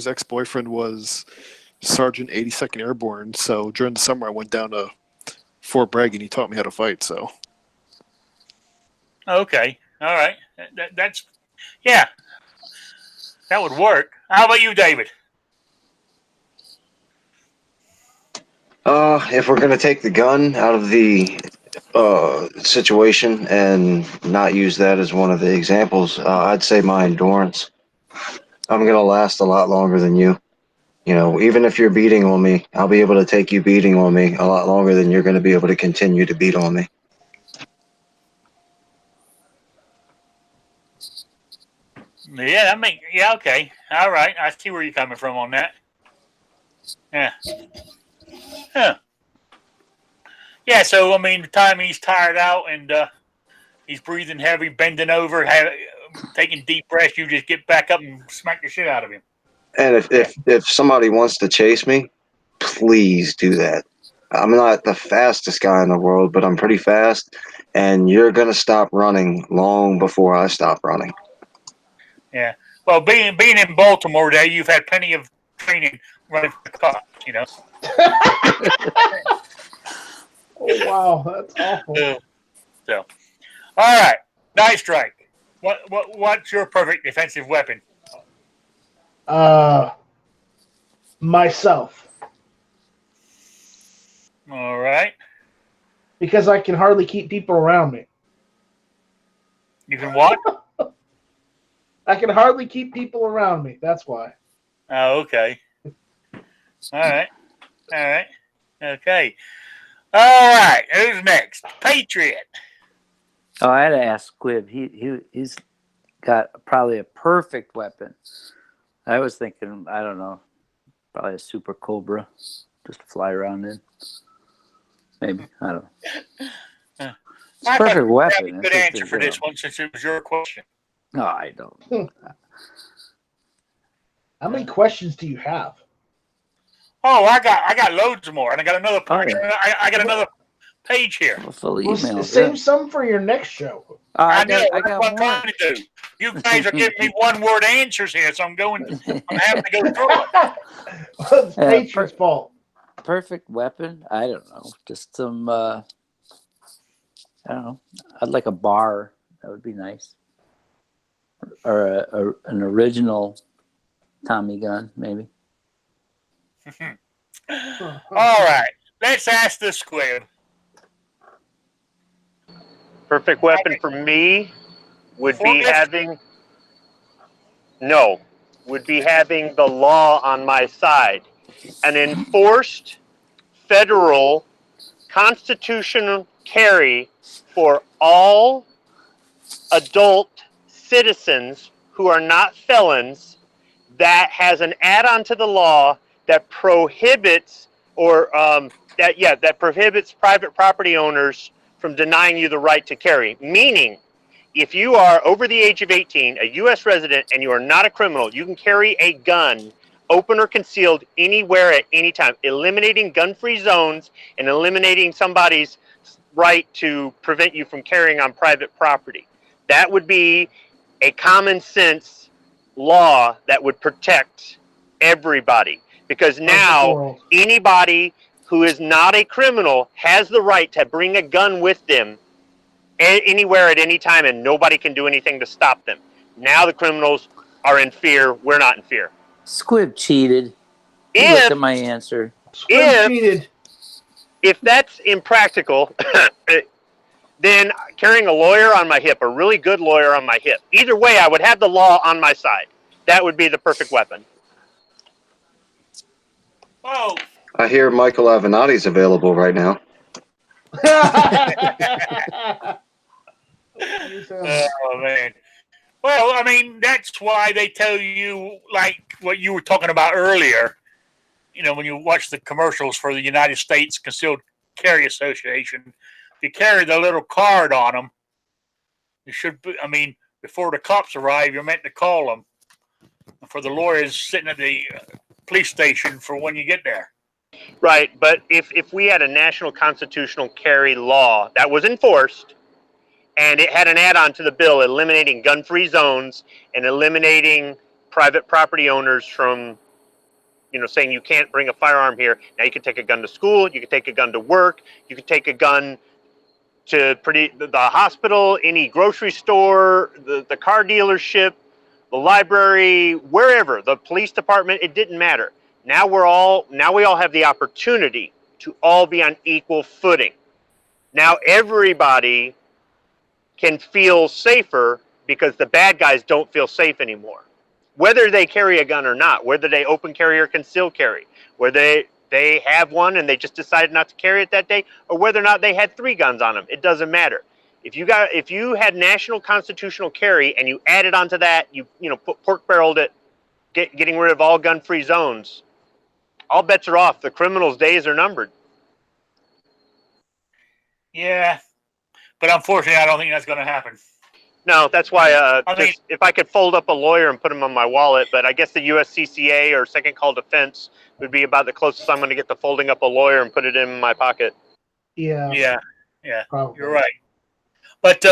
S4: ex-boyfriend was Sergeant 82nd Airborne, so during the summer I went down to Fort Bragg and he taught me how to fight, so.
S1: Okay. All right. That's, yeah. That would work. How about you, David?
S6: If we're gonna take the gun out of the situation and not use that as one of the examples, I'd say my endurance. I'm gonna last a lot longer than you. You know, even if you're beating on me, I'll be able to take you beating on me a lot longer than you're gonna be able to continue to beat on me.
S1: Yeah, okay. All right. I see where you're coming from on that. Yeah. Huh. Yeah, so, I mean, the time he's tired out and he's breathing heavy, bending over, taking deep breaths, you just get back up and smack the shit out of him.
S6: And if somebody wants to chase me, please do that. I'm not the fastest guy in the world, but I'm pretty fast, and you're going to stop running long before I stop running.
S1: Yeah. Well, being in Baltimore today, you've had plenty of training running for the cops, you know.
S7: Oh, wow, that's awful.
S1: So, all right, Night Strike. What's your perfect defensive weapon?
S7: Myself.
S1: All right.
S7: Because I can hardly keep people around me.
S1: You can what?
S7: I can hardly keep people around me. That's why.
S1: Oh, okay. All right. Okay. All right. Who's next? Patriot.
S5: Oh, I had to ask Squib. He's got probably a perfect weapon. I was thinking, I don't know, probably a super cobra, just to fly around in. Maybe, I don't know. It's a perfect weapon.
S1: Good answer for this one since it was your question.
S5: No, I don't.
S7: How many questions do you have?
S1: Oh, I got loads more, and I got another.
S5: Oh, yeah.
S1: I got another page here.
S5: Full
S7: Well,
S5: emails.
S7: save some for your next show.
S5: I
S1: know.
S5: got
S1: That's what I'm
S5: more.
S1: trying to do. You guys are giving me one-word answers here, so I'm having to go through them.
S7: Well, it's Patriot's fault.
S5: Perfect weapon? I don't know. Just some. I don't know. I'd like a bar. That would be nice. Or an original Tommy gun, maybe.
S1: All right. Let's ask the Squib.
S2: Perfect weapon for me would be
S1: Forklift?
S2: having the law on my side. An enforced federal constitutional carry for all adult citizens who are not felons that has an add-on to the law that prohibits that prohibits private property owners from denying you the right to carry. Meaning, if you are over the age of 18, a U.S. resident, and you are not a criminal, you can carry a gun, open or concealed, anywhere at any time, eliminating gun-free zones and eliminating somebody's right to prevent you from carrying on private property. That would be a common sense law that would protect everybody. Because now anybody who is not a criminal has the right to bring a gun with them anywhere at any time, and nobody can do anything to stop them. Now the criminals are in fear. We're not in fear.
S5: Squib cheated. He looked at my answer.
S7: Squib cheated.
S2: If that's impractical, then carrying a lawyer on my hip, a really good lawyer on my hip. Either way, I would have the law on my side. That would be the perfect weapon.
S1: Oh.
S6: I hear Michael Avenatti's available right now.
S1: Oh, man. Well, I mean, that's why they tell you, like what you were talking about earlier, you know, when you watch the commercials for the United States Concealed Carry Association, if you carry the little card on them, you should be, I mean, before the cops arrive, you're meant to call them for the lawyers sitting at the police station for when you get there.
S2: Right, but if we had a national constitutional carry law that was enforced, and it had an add-on to the bill eliminating gun-free zones and eliminating private property owners from, you know, saying you can't bring a firearm here. Now you can take a gun to school, you can take a gun to work, you can take a gun to the hospital, any grocery store, the car dealership, the library, wherever, the police department, it didn't matter. Now we all have the opportunity to all be on equal footing. Now everybody can feel safer because the bad guys don't feel safe anymore. Whether they carry a gun or not, whether they open carry or conceal carry, whether they have one and they just decided not to carry it that day, or whether or not they had 3 guns on them, it doesn't matter. If you had national constitutional carry and you added onto that, you put pork barreled it, getting rid of all gun-free zones, all bets are off. The criminals' days are numbered.
S1: Yeah, but unfortunately, I don't think that's going to happen.
S2: No, that's why.
S1: I mean,
S2: if I could fold up a lawyer and put him on my wallet, but I guess the USCCA or second call defense would be about the closest I'm going to get to folding up a lawyer and put it in my pocket.
S7: Yeah. Probably.
S1: You're right. But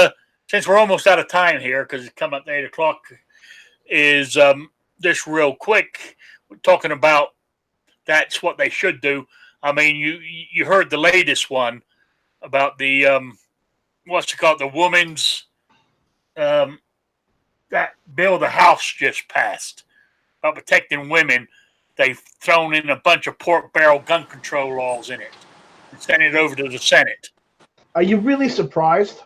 S1: since we're almost out of time here, because it's come up to 8 o'clock, is just real quick, we're talking about that's what they should do. I mean, you heard the latest one about the what's it called, the woman's that bill the House just passed about protecting women. They've thrown in a bunch of pork barrel gun control laws in it and sent it over to the Senate.
S7: Are you really surprised?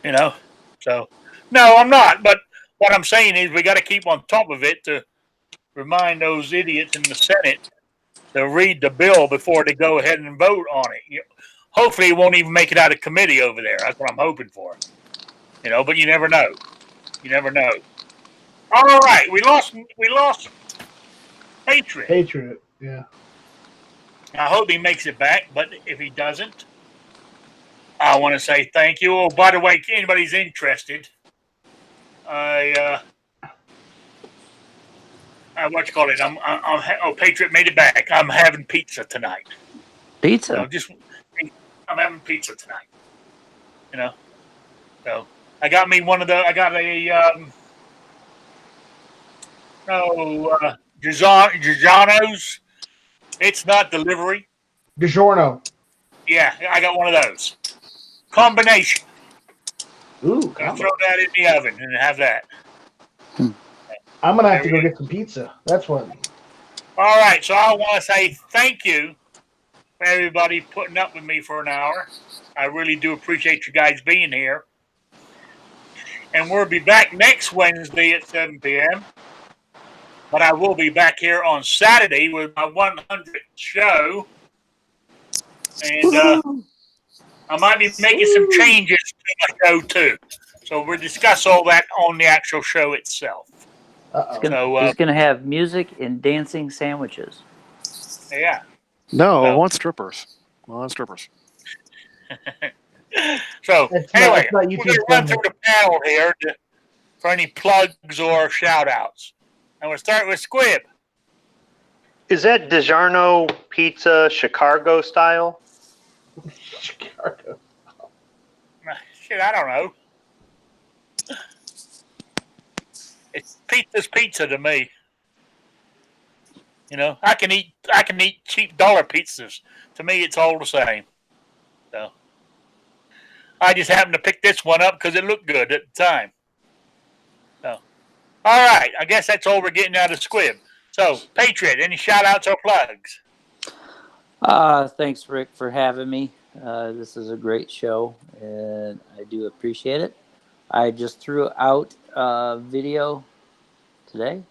S1: You know, so no, I'm not. But what I'm saying is we got to keep on top of it to remind those idiots in the Senate to read the bill before they go ahead and vote on it. Hopefully, it won't even make it out of committee over there. That's what I'm hoping for. But you never know. You never know. All right, we lost Patriot.
S7: Patriot. Yeah.
S1: I hope he makes it back, but if he doesn't, I want to say thank you. Oh, by the way, if anybody's interested, what you call it? Patriot made it back. I'm having pizza tonight.
S5: Pizza.
S1: I'm having pizza tonight. So I got me one of the. I got a Giordano's. It's not delivery.
S7: DiGiorno.
S1: Yeah, I got one of those. Combination.
S7: Ooh,
S1: Gonna throw that in the oven and have that.
S7: I'm gonna have to go get some pizza. That's what.
S1: All right, so I want to say thank you for everybody putting up with me for an hour. I really do appreciate you guys being here. And we'll be back next Wednesday at 7 p.m. But I will be back here on Saturday with my 100th show. And I might be making some changes to my show, too. So we'll discuss all that on the actual show itself.
S5: He's going to have music and dancing sandwiches.
S1: Yeah.
S4: No, I want strippers.
S1: So, anyway,
S7: we're
S1: going to run through the panel here for any plugs or shout-outs. And we'll start with Squib.
S2: Is that DiGiorno pizza Chicago style?
S7: Chicago.
S1: Shit, I don't know. Pizza's pizza to me. I can eat cheap dollar pizzas. To me, it's all the same. So I just happened to pick this one up because it looked good at the time. So, all right, I guess that's all we're getting out of Squib. So, Patriot, any shout-outs or plugs?
S5: Thanks, Rick, for having me. This is a great show, and I do appreciate it. I just threw out a video today.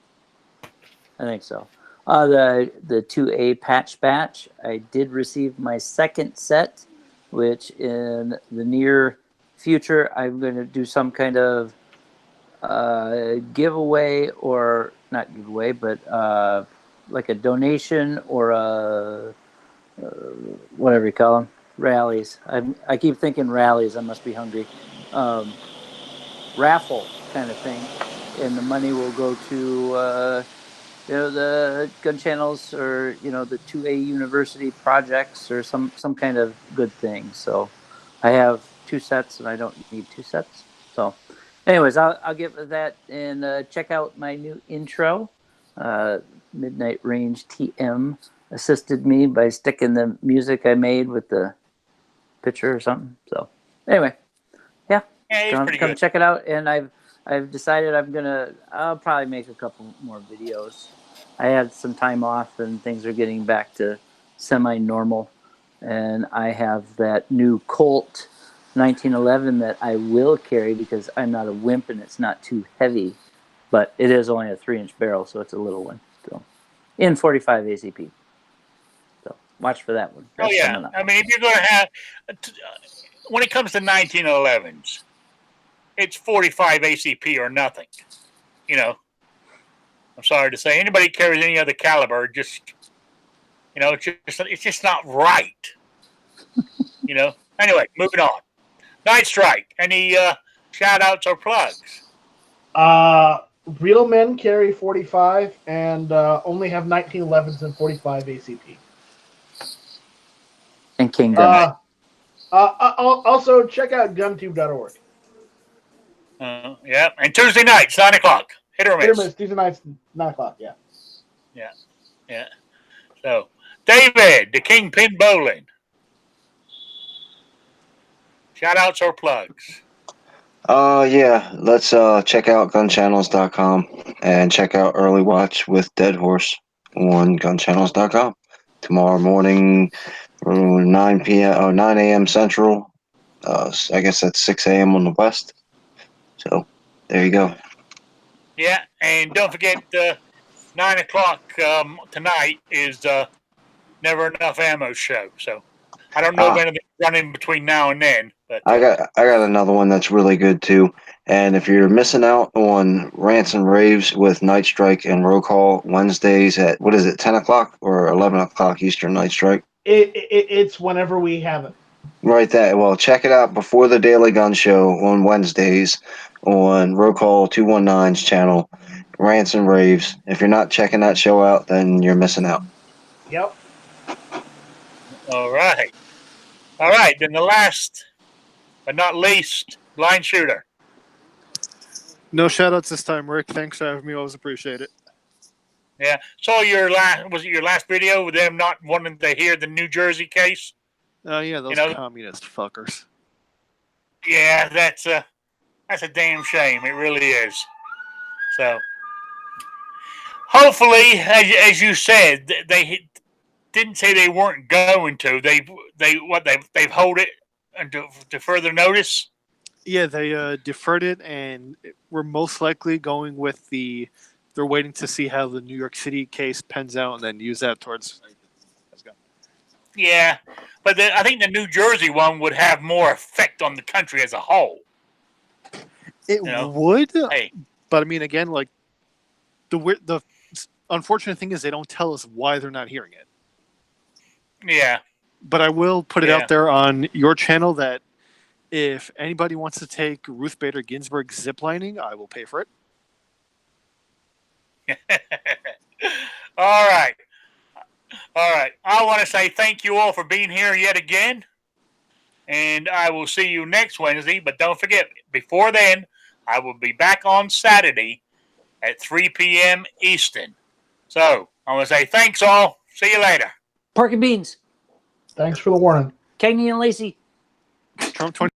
S5: I think so. The 2A patch batch. I did receive my second set, which in the near future, I'm going to do some kind of giveaway, or not giveaway, but like a donation or a whatever you call them, rallies. I keep thinking rallies. I must be hungry. Raffle kind of thing, and the money will go to the gun channels, or the 2A university projects, or some kind of good thing. So I have 2 sets, and I don't need 2 sets. So anyways, I'll get with that, and check out my new intro. Midnight Range TM assisted me by sticking the music I made with the picture or something. So anyway, come check it out. And I've decided I'll probably make a couple more videos. I had some time off and things are getting back to semi-normal, and I have that new Colt 1911 that I will carry because I'm not a wimp and it's not too heavy, but it is only a 3-inch barrel, so it's a little one. So in 45 ACP. So watch for that one.
S1: That's coming up. I mean, if you're going to have, when it comes to 1911s, it's 45 ACP or nothing. I'm sorry to say, anybody carries any other caliber, it's just not right. Anyway, moving on. Night Strike. Any shout outs or plugs?
S7: Real men carry 45 and only have 1911s and 45 ACP.
S5: And King Gun.
S7: Also, check out guntube.org.
S1: Yeah, and Tuesday nights, 9 o'clock. Hit or miss.
S7: Tuesday nights, 9 o'clock, yeah.
S1: Yeah. So, David, the Kingpin Bowling. Shout outs or plugs?
S6: Yeah, let's check out gunchannels.com and check out Early Watch with Dead Horse on gunchannels.com. Tomorrow morning, 9 a.m. Central. I guess that's 6 a.m. on the West. So, there you go.
S1: Yeah, and don't forget, 9 o'clock tonight is Never Enough Ammo show. So I don't know if anything's running between now and then. But
S6: I got another one that's really good too. And if you're missing out on rants and raves with Night Strike and Roll Call Wednesdays at what is it, 10 o'clock or 11 o'clock Eastern Night Strike?
S7: It's whenever we have it.
S6: Right, that. Well, check it out before the Daily Gun Show on Wednesdays on Roll Call 219's channel, Rants and Raves. If you're not checking that show out, then you're missing out.
S7: Yep.
S1: all right. All right. Then the last but not least, blind shooter.
S4: No shout outs this time, Rick. Thanks for having me. Always appreciate it.
S1: Yeah. Saw your was it your last video with them not wanting to hear the New Jersey case?
S4: Oh, yeah, those communist fuckers.
S1: Yeah, that's a damn shame. It really is. So, hopefully, as you said, they didn't say they weren't going to. They've hold it to further notice.
S4: Yeah, they deferred it, and we're most likely going with they're waiting to see how the New York City case pans out, and then use that towards.
S1: Yeah, but I think the New Jersey one would have more effect on the country as a whole.
S4: It would,
S1: hey.
S4: But I mean, again, like the unfortunate thing is they don't tell us why they're not hearing it.
S1: Yeah.
S4: But I will put it out there on your channel that if anybody wants to take Ruth Bader Ginsburg ziplining, I will pay for it.
S1: All right. All right. I want to say thank you all for being here yet again. And I will see you next Wednesday. But don't forget, before then, I will be back on Saturday at 3 p.m. Eastern. So I want to say thanks all. See you later.
S5: Pork and beans.
S7: Thanks for the warning.
S5: Cagney and Lacey.
S4: Trump 20.